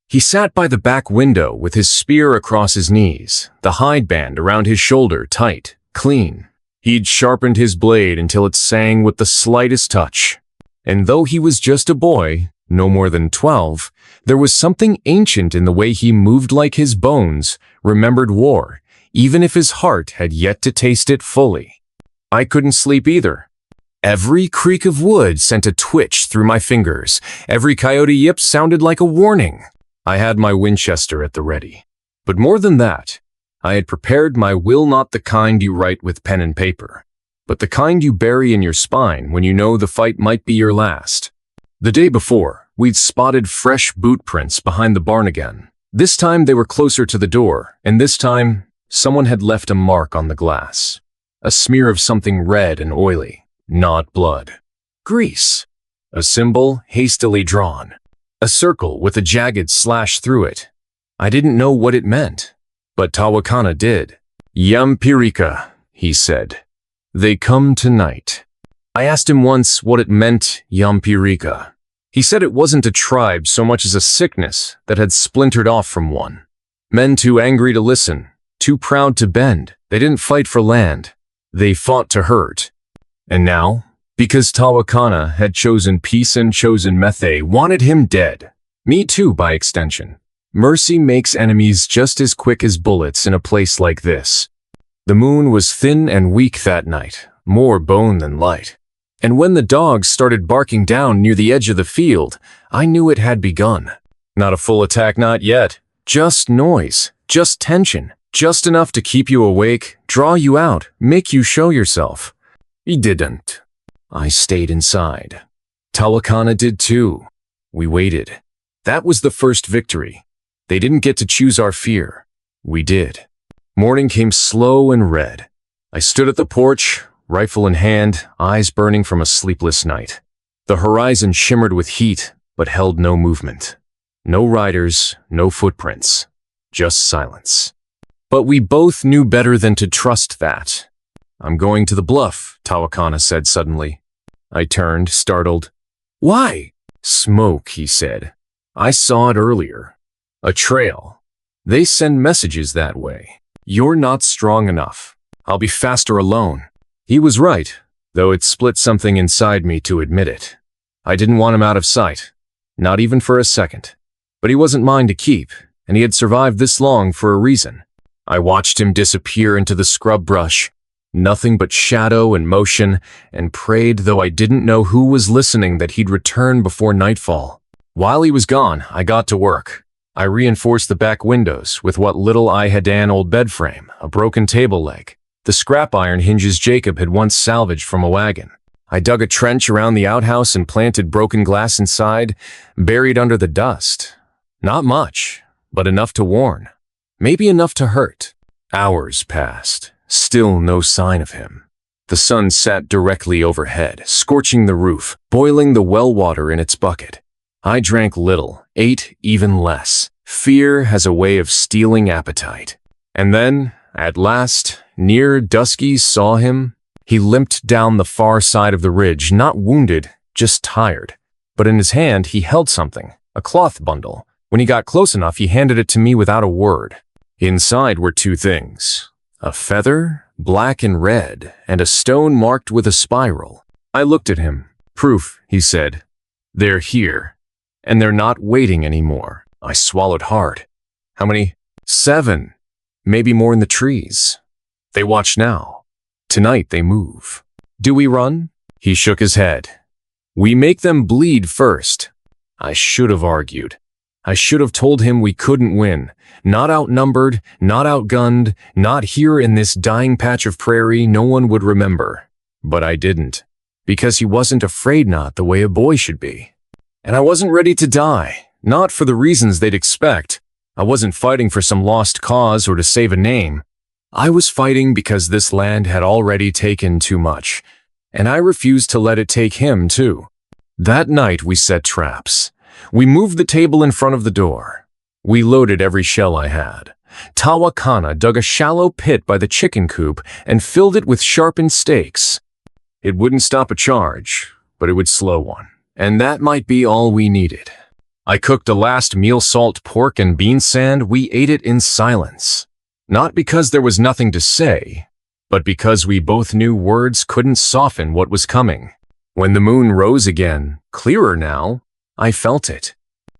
He sat by the back window with his spear across his knees, the hide band around his shoulder tight, clean. He'd sharpened his blade until it sang with the slightest touch. And though he was just a boy, no more than 12, there was something ancient in the way he moved, like his bones remembered war, even if his heart had yet to taste it fully. I couldn't sleep either. Every creak of wood sent a twitch through my fingers. Every coyote yip sounded like a warning. I had my Winchester at the ready. But more than that, I had prepared my will, not the kind you write with pen and paper, but the kind you bury in your spine when you know the fight might be your last. The day before, we'd spotted fresh boot prints behind the barn again. This time they were closer to the door, and this time someone had left a mark on the glass. A smear of something red and oily, not blood. Grease. A symbol hastily drawn. A circle with a jagged slash through it. I didn't know what it meant, but Tawakana did. Yampirika, he said. They come tonight. I asked him once what it meant, Yampirika. He said it wasn't a tribe so much as a sickness that had splintered off from one. Men too angry to listen, too proud to bend. They didn't fight for land. They fought to hurt. And now, because Tawakana had chosen peace and chosen Methe, wanted him dead. Me too, by extension. Mercy makes enemies just as quick as bullets in a place like this. The moon was thin and weak that night, more bone than light. And when the dogs started barking down near the edge of the field, I knew it had begun. Not a full attack, not yet. Just noise, just tension, just enough to keep you awake, draw you out, make you show yourself. He didn't. I stayed inside. Tawakana did too. We waited. That was the first victory. They didn't get to choose our fear. We did. Morning came slow and red. I stood at the porch, rifle in hand, eyes burning from a sleepless night. The horizon shimmered with heat, but held no movement. No riders, no footprints. Just silence. But we both knew better than to trust that. I'm going to the bluff, Tawakana said suddenly. I turned, startled. Why? Smoke, he said. I saw it earlier. A trail. They send messages that way. You're not strong enough. I'll be faster alone. He was right, though it split something inside me to admit it. I didn't want him out of sight, not even for a second. But he wasn't mine to keep, and he had survived this long for a reason. I watched him disappear into the scrub brush. Nothing but shadow and motion, and prayed, though I didn't know who was listening, that he'd return before nightfall. While he was gone, I got to work. I reinforced the back windows with what little I had an old bed frame, a broken table leg, the scrap iron hinges Jacob had once salvaged from a wagon. I dug a trench around the outhouse and planted broken glass inside, buried under the dust. Not much, but enough to warn. Maybe enough to hurt. Hours passed. Still no sign of him. The sun sat directly overhead, scorching the roof, boiling the well water in its bucket. I drank little, ate even less. Fear has a way of stealing appetite. And then, at last, near Duskies saw him. He limped down the far side of the ridge, not wounded, just tired. But in his hand, he held something, a cloth bundle. When he got close enough, he handed it to me without a word. Inside were two things: a feather, black and red, and a stone marked with a spiral. I looked at him. "Proof," he said. "They're here. And they're not waiting anymore." I swallowed hard. "How many?" "7. Maybe more in the trees. They watch now. Tonight they move." "Do we run?" He shook his head. "We make them bleed first." I should have argued. I should have told him we couldn't win. Not outnumbered, not outgunned, not here in this dying patch of prairie no one would remember. But I didn't. Because he wasn't afraid, not the way a boy should be. And I wasn't ready to die, not for the reasons they'd expect. I wasn't fighting for some lost cause or to save a name. I was fighting because this land had already taken too much, and I refused to let it take him too. That night we set traps. We moved the table in front of the door. We loaded every shell I had. Tawakana dug a shallow pit by the chicken coop and filled it with sharpened stakes. It wouldn't stop a charge, but it would slow one, and that might be all we needed. I cooked a last meal, salt pork and bean sand. We ate it in silence. Not because there was nothing to say, but because we both knew words couldn't soften what was coming. When the moon rose again, clearer now, I felt it.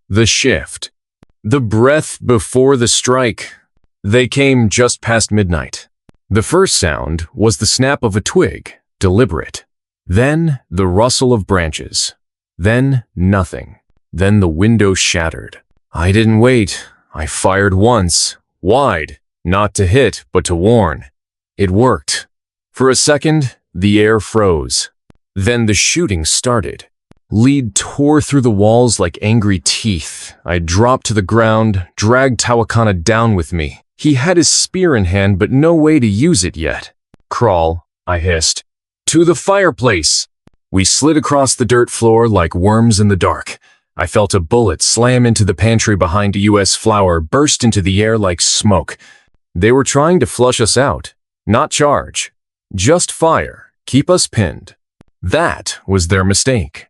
The shift. The breath before the strike. They came just past midnight. The first sound was the snap of a twig, deliberate. Then the rustle of branches. Then nothing. Then the window shattered. I didn't wait. I fired once, wide, not to hit, but to warn. It worked. For a second, the air froze. Then the shooting started. Lead tore through the walls like angry teeth. I dropped to the ground, dragged Tawakana down with me. He had his spear in hand, but no way to use it yet. "Crawl," I hissed. "To the fireplace!" We slid across the dirt floor like worms in the dark. I felt a bullet slam into the pantry behind a U.S. flour, burst into the air like smoke. They were trying to flush us out, not charge. Just fire, keep us pinned. That was their mistake.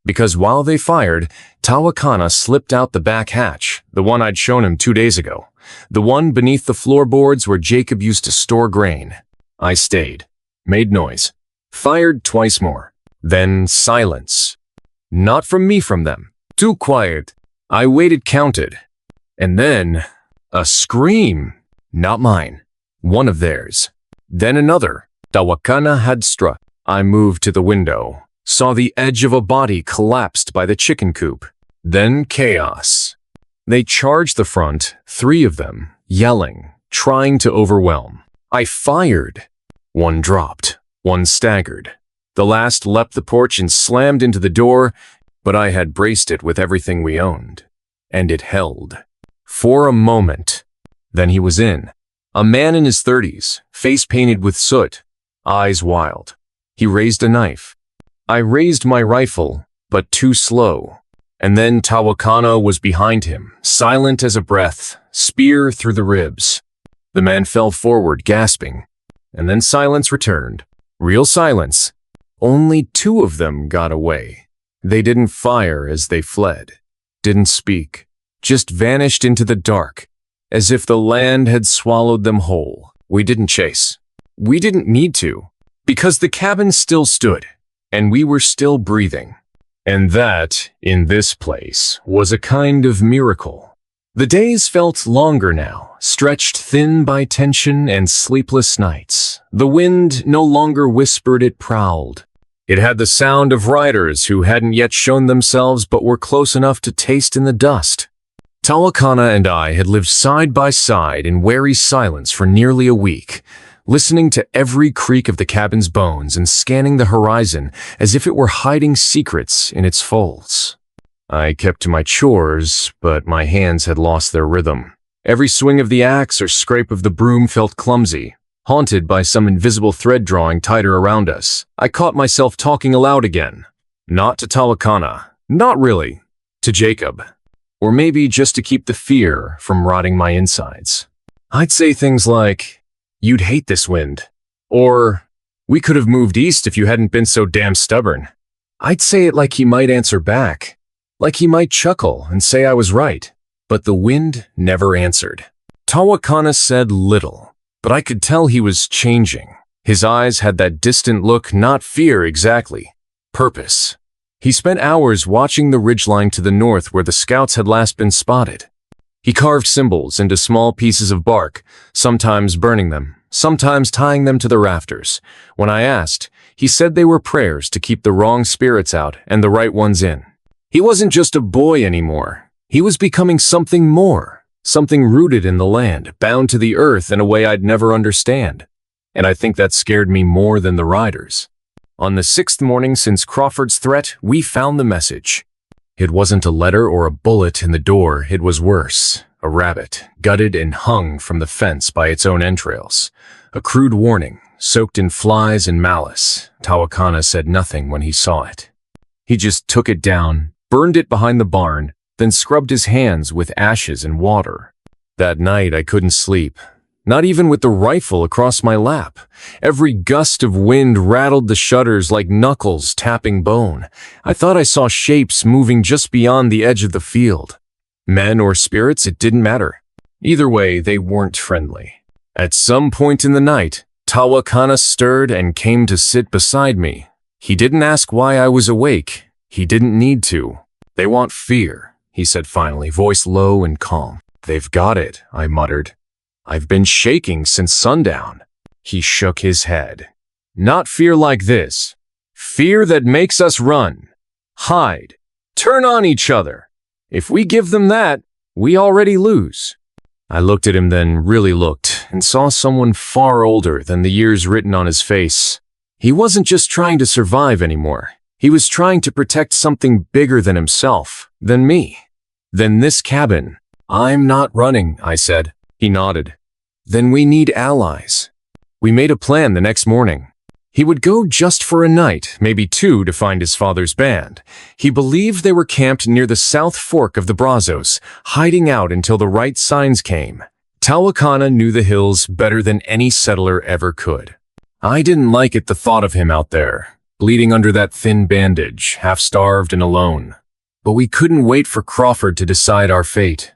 Because while they fired, Tawakana slipped out the back hatch, the one I'd shown him 2 days ago, the one beneath the floorboards where Jacob used to store grain. I stayed, made noise, fired twice more. Then silence. Not from me, from them. Too quiet. I waited, counted. And then a scream. Not mine. One of theirs. Then another. Tawakana had struck. I moved to the window. Saw the edge of a body collapsed by the chicken coop. Then chaos. They charged the front, 3 of them, yelling, trying to overwhelm. I fired. One dropped. One staggered. The last leapt the porch and slammed into the door, but I had braced it with everything we owned. And it held. For a moment. Then he was in. A man in his 30s, face painted with soot, eyes wild. He raised a knife. I raised my rifle, but too slow. And then Tawakana was behind him, silent as a breath, spear through the ribs. The man fell forward, gasping. And then silence returned. Real silence. Only 2 of them got away. They didn't fire as they fled. Didn't speak. Just vanished into the dark, as if the land had swallowed them whole. We didn't chase. We didn't need to, because the cabin still stood. And we were still breathing. And that, in this place, was a kind of miracle. The days felt longer now, stretched thin by tension and sleepless nights. The wind no longer whispered, it prowled. It had the sound of riders who hadn't yet shown themselves but were close enough to taste in the dust. Tawakana and I had lived side by side in wary silence for nearly a week, listening to every creak of the cabin's bones and scanning the horizon as if it were hiding secrets in its folds. I kept to my chores, but my hands had lost their rhythm. Every swing of the axe or scrape of the broom felt clumsy, haunted by some invisible thread drawing tighter around us. I caught myself talking aloud again. Not to Tawakana. Not really. To Jacob. Or maybe just to keep the fear from rotting my insides. I'd say things like, "You'd hate this wind." Or, "We could have moved east if you hadn't been so damn stubborn." I'd say it like he might answer back, like he might chuckle and say I was right. But the wind never answered. Tawakana said little, but I could tell he was changing. His eyes had that distant look, not fear exactly, purpose. He spent hours watching the ridgeline to the north where the scouts had last been spotted. He carved symbols into small pieces of bark, sometimes burning them, sometimes tying them to the rafters. When I asked, he said they were prayers to keep the wrong spirits out and the right ones in. He wasn't just a boy anymore. He was becoming something more, something rooted in the land, bound to the earth in a way I'd never understand. And I think that scared me more than the riders. On the 6th morning since Crawford's threat, we found the message. It wasn't a letter or a bullet in the door, it was worse. A rabbit, gutted and hung from the fence by its own entrails. A crude warning, soaked in flies and malice. Tawakana said nothing when he saw it. He just took it down, burned it behind the barn, then scrubbed his hands with ashes and water. That night I couldn't sleep. Not even with the rifle across my lap. Every gust of wind rattled the shutters like knuckles tapping bone. I thought I saw shapes moving just beyond the edge of the field. Men or spirits, it didn't matter. Either way, they weren't friendly. At some point in the night, Tawakana stirred and came to sit beside me. He didn't ask why I was awake. He didn't need to. They want fear, he said finally, voice low and calm. They've got it, I muttered. I've been shaking since sundown. He shook his head. Not fear like this. Fear that makes us run, hide, turn on each other. If we give them that, we already lose. I looked at him then, really looked, and saw someone far older than the years written on his face. He wasn't just trying to survive anymore. He was trying to protect something bigger than himself, than me, than this cabin. I'm not running, I said. He nodded. Then we need allies. We made a plan the next morning. He would go just for a night, maybe 2, to find his father's band. He believed they were camped near the south fork of the Brazos, hiding out until the right signs came. Tawakana knew the hills better than any settler ever could. I didn't like it, the thought of him out there, bleeding under that thin bandage, half-starved and alone. But we couldn't wait for Crawford to decide our fate.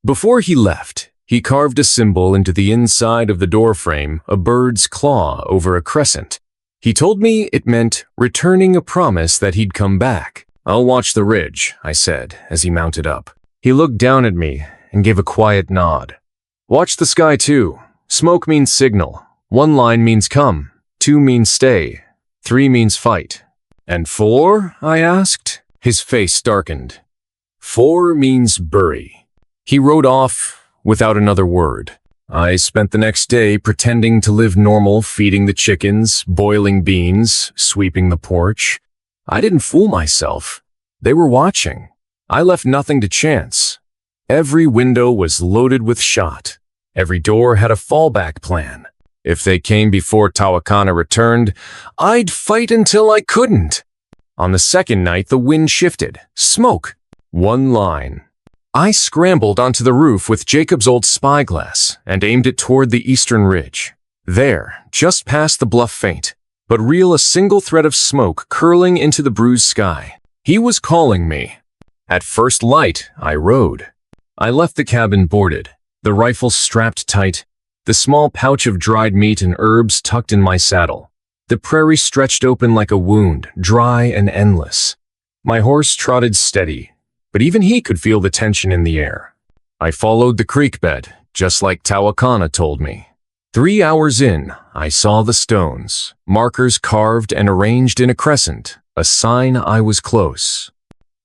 Before he left, he carved a symbol into the inside of the doorframe, a bird's claw over a crescent. He told me it meant returning a promise that he'd come back. I'll watch the ridge, I said, as he mounted up. He looked down at me and gave a quiet nod. Watch the sky too. Smoke means signal. 1 line means come. 2 means stay. 3 means fight. And 4? I asked. His face darkened. 4 means bury. He rode off without another word. I spent the next day pretending to live normal, feeding the chickens, boiling beans, sweeping the porch. I didn't fool myself. They were watching. I left nothing to chance. Every window was loaded with shot. Every door had a fallback plan. If they came before Tawakana returned, I'd fight until I couldn't. On the second night, the wind shifted. Smoke. 1 line. I scrambled onto the roof with Jacob's old spyglass and aimed it toward the eastern ridge. There, just past the bluff faint, but real, a single thread of smoke curling into the bruised sky. He was calling me. At first light, I rode. I left the cabin boarded, the rifle strapped tight, the small pouch of dried meat and herbs tucked in my saddle. The prairie stretched open like a wound, dry and endless. My horse trotted steady, but even he could feel the tension in the air. I followed the creek bed, just like Tawakana told me. 3 hours in, I saw the stones, markers carved and arranged in a crescent, a sign I was close.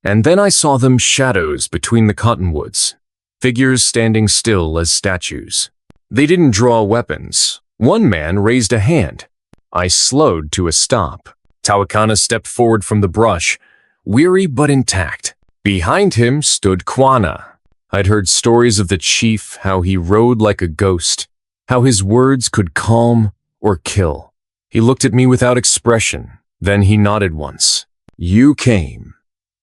And then I saw them, shadows between the cottonwoods, figures standing still as statues. They didn't draw weapons. 1 man raised a hand. I slowed to a stop. Tawakana stepped forward from the brush, weary but intact. Behind him stood Kwana. I'd heard stories of the chief, how he rode like a ghost, how his words could calm or kill. He looked at me without expression. Then he nodded once. You came,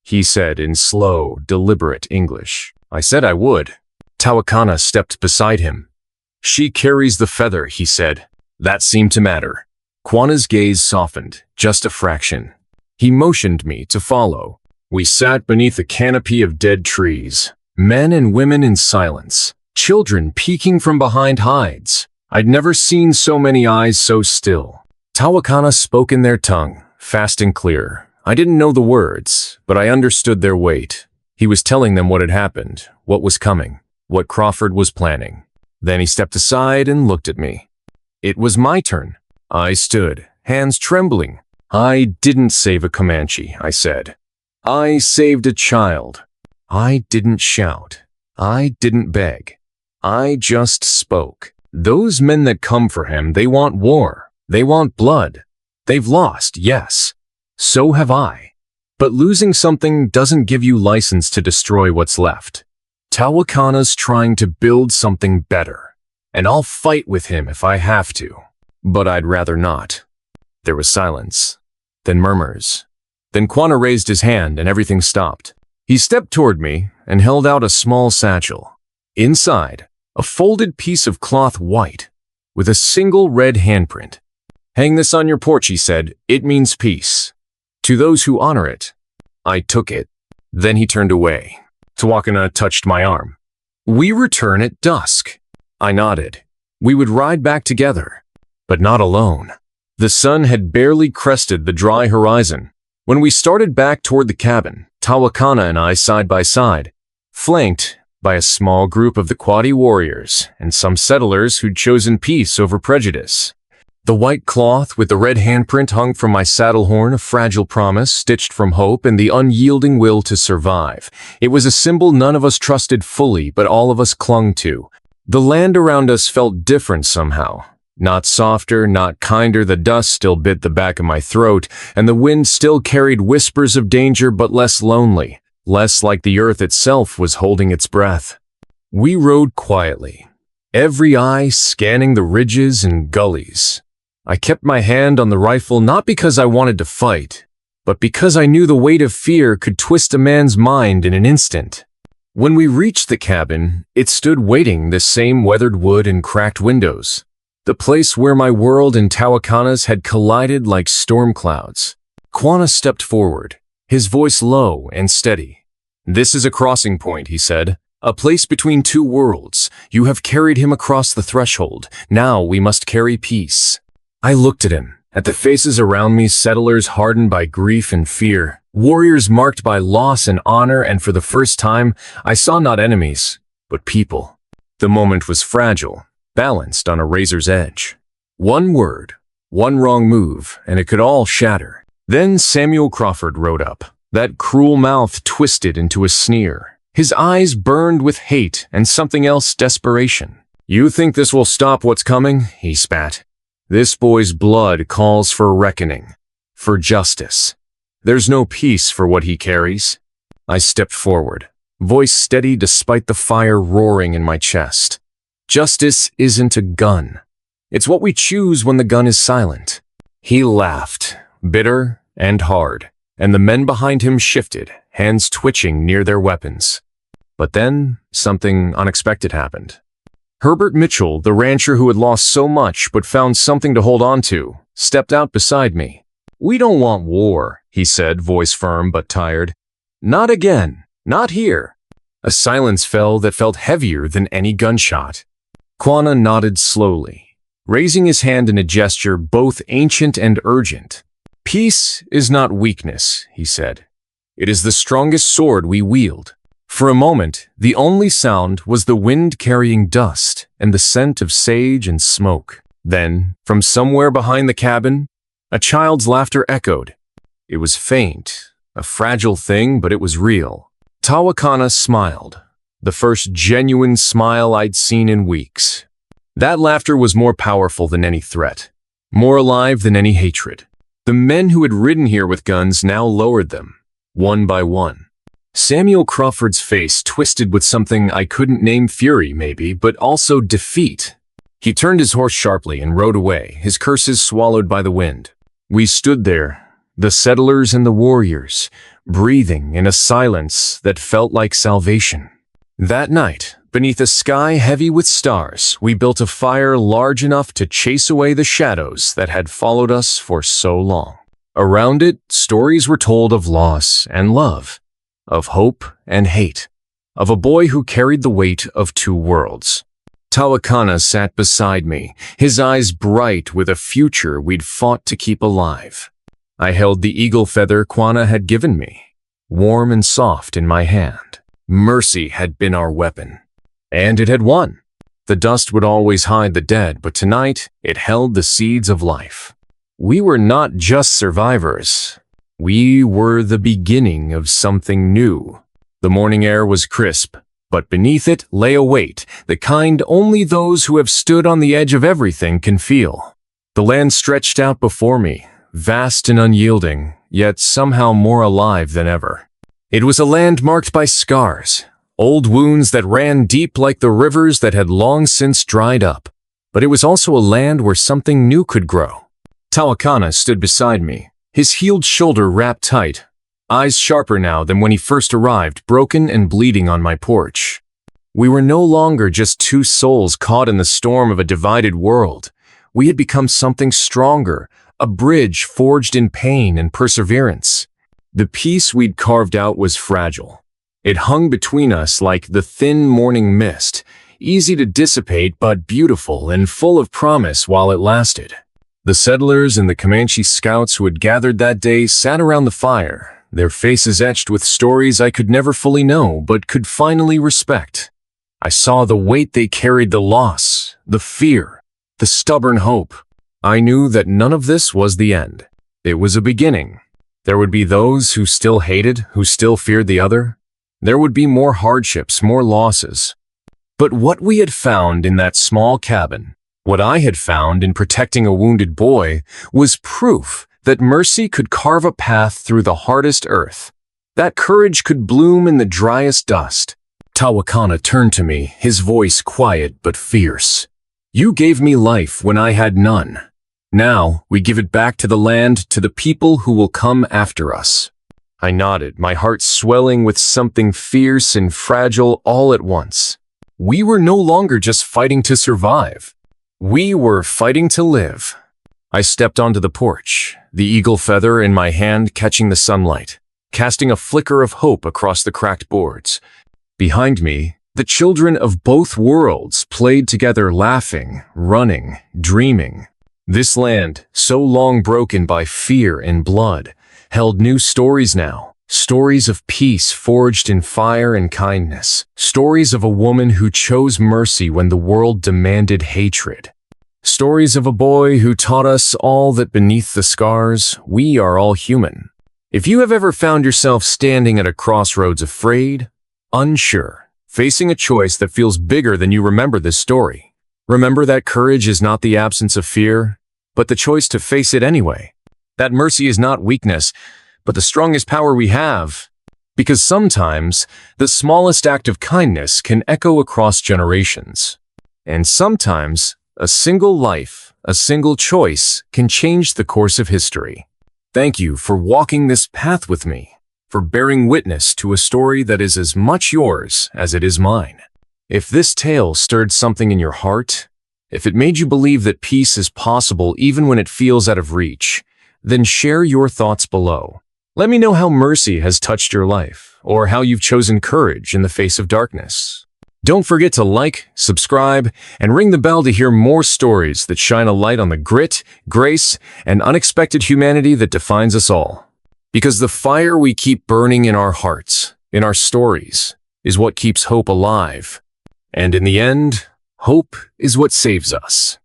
he said in slow, deliberate English. I said I would. Tawakana stepped beside him. She carries the feather, he said. That seemed to matter. Kwana's gaze softened, just a fraction. He motioned me to follow. We sat beneath a canopy of dead trees, men and women in silence, children peeking from behind hides. I'd never seen so many eyes so still. Tawakana spoke in their tongue, fast and clear. I didn't know the words, but I understood their weight. He was telling them what had happened, what was coming, what Crawford was planning. Then he stepped aside and looked at me. It was my turn. I stood, hands trembling. I didn't save a Comanche, I said. I saved a child. I didn't shout. I didn't beg. I just spoke. Those men that come for him, they want war. They want blood. They've lost, yes. So have I. But losing something doesn't give you license to destroy what's left. Tawakana's trying to build something better, and I'll fight with him if I have to. But I'd rather not. There was silence, then murmurs. Then Kwana raised his hand and everything stopped. He stepped toward me and held out a small satchel. Inside, a folded piece of cloth white, with a single red handprint. Hang this on your porch, he said. It means peace. To those who honor it. I took it. Then he turned away. Tawakana touched my arm. We return at dusk. I nodded. We would ride back together, but not alone. The sun had barely crested the dry horizon when we started back toward the cabin, Tawakana and I side by side, flanked by a small group of the Quadi warriors and some settlers who'd chosen peace over prejudice. The white cloth with the red handprint hung from my saddle horn, a fragile promise stitched from hope and the unyielding will to survive. It was a symbol none of us trusted fully, but all of us clung to. The land around us felt different somehow. Not softer, not kinder. The dust still bit the back of my throat, and the wind still carried whispers of danger, but less lonely, less like the earth itself was holding its breath. We rode quietly, every eye scanning the ridges and gullies. I kept my hand on the rifle not because I wanted to fight, but because I knew the weight of fear could twist a man's mind in an instant. When we reached the cabin, it stood waiting, the same weathered wood and cracked windows. The place where my world and Tawakana's had collided like storm clouds. Kwana stepped forward, his voice low and steady. This is a crossing point, he said. A place between two worlds. You have carried him across the threshold. Now we must carry peace. I looked at him, at the faces around me, settlers hardened by grief and fear, warriors marked by loss and honor, and for the first time, I saw not enemies, but people. The moment was fragile, balanced on a razor's edge. One word, one wrong move, and it could all shatter. Then Samuel Crawford rode up, that cruel mouth twisted into a sneer. His eyes burned with hate and something else, desperation. You think this will stop what's coming? He spat. This boy's blood calls for reckoning, for justice. There's no peace for what he carries. I stepped forward, voice steady despite the fire roaring in my chest. Justice isn't a gun. It's what we choose when the gun is silent. He laughed, bitter and hard, and the men behind him shifted, hands twitching near their weapons. But then something unexpected happened. Herbert Mitchell, the rancher who had lost so much but found something to hold on to, stepped out beside me. We don't want war, he said, voice firm but tired. Not again. Not here. A silence fell that felt heavier than any gunshot. Kwana nodded slowly, raising his hand in a gesture both ancient and urgent. Peace is not weakness, he said. It is the strongest sword we wield. For a moment, the only sound was the wind carrying dust and the scent of sage and smoke. Then, from somewhere behind the cabin, a child's laughter echoed. It was faint, a fragile thing, but it was real. Tawakana smiled, the first genuine smile I'd seen in weeks. That laughter was more powerful than any threat, more alive than any hatred. The men who had ridden here with guns now lowered them, one by one. Samuel Crawford's face twisted with something I couldn't name, fury maybe, but also defeat. He turned his horse sharply and rode away, his curses swallowed by the wind. We stood there, the settlers and the warriors, breathing in a silence that felt like salvation. That night, beneath a sky heavy with stars, we built a fire large enough to chase away the shadows that had followed us for so long. Around it, stories were told of loss and love, of hope and hate, of a boy who carried the weight of two worlds. Tawakana sat beside me, his eyes bright with a future we'd fought to keep alive. I held the eagle feather Kwana had given me, warm and soft in my hand. Mercy had been our weapon, and it had won. The dust would always hide the dead, but tonight it held the seeds of life. We were not just survivors. We were the beginning of something new. The morning air was crisp, but beneath it lay a weight, the kind only those who have stood on the edge of everything can feel. The land stretched out before me, vast and unyielding, yet somehow more alive than ever. It was a land marked by scars, old wounds that ran deep like the rivers that had long since dried up. But it was also a land where something new could grow. Tawakana stood beside me, his healed shoulder wrapped tight, eyes sharper now than when he first arrived, broken and bleeding on my porch. We were no longer just two souls caught in the storm of a divided world. We had become something stronger, a bridge forged in pain and perseverance. The peace we'd carved out was fragile. It hung between us like the thin morning mist, easy to dissipate but beautiful and full of promise while it lasted. The settlers and the Comanche scouts who had gathered that day sat around the fire, their faces etched with stories I could never fully know but could finally respect. I saw the weight they carried, the loss, the fear, the stubborn hope. I knew that none of this was the end. It was a beginning. There would be those who still hated, who still feared the other. There would be more hardships, more losses. But what we had found in that small cabin, what I had found in protecting a wounded boy, was proof that mercy could carve a path through the hardest earth, that courage could bloom in the driest dust. Tawakana turned to me, his voice quiet but fierce. You gave me life when I had none. Now we give it back to the land, to the people who will come after us. I nodded, my heart swelling with something fierce and fragile all at once. We were no longer just fighting to survive. We were fighting to live. I stepped onto the porch, the eagle feather in my hand catching the sunlight, casting a flicker of hope across the cracked boards. Behind me, the children of both worlds played together, laughing, running, dreaming. This land, so long broken by fear and blood, held new stories now. Stories of peace forged in fire and kindness. Stories of a woman who chose mercy when the world demanded hatred. Stories of a boy who taught us all that beneath the scars, we are all human. If you have ever found yourself standing at a crossroads, afraid, unsure, facing a choice that feels bigger than you, remember this story. Remember that courage is not the absence of fear, but the choice to face it anyway. That mercy is not weakness, but the strongest power we have. Because sometimes, the smallest act of kindness can echo across generations. And sometimes, a single life, a single choice can change the course of history. Thank you for walking this path with me, for bearing witness to a story that is as much yours as it is mine. If this tale stirred something in your heart, if it made you believe that peace is possible even when it feels out of reach, then share your thoughts below. Let me know how mercy has touched your life, or how you've chosen courage in the face of darkness. Don't forget to like, subscribe, and ring the bell to hear more stories that shine a light on the grit, grace, and unexpected humanity that defines us all. Because the fire we keep burning in our hearts, in our stories, is what keeps hope alive. And in the end, hope is what saves us.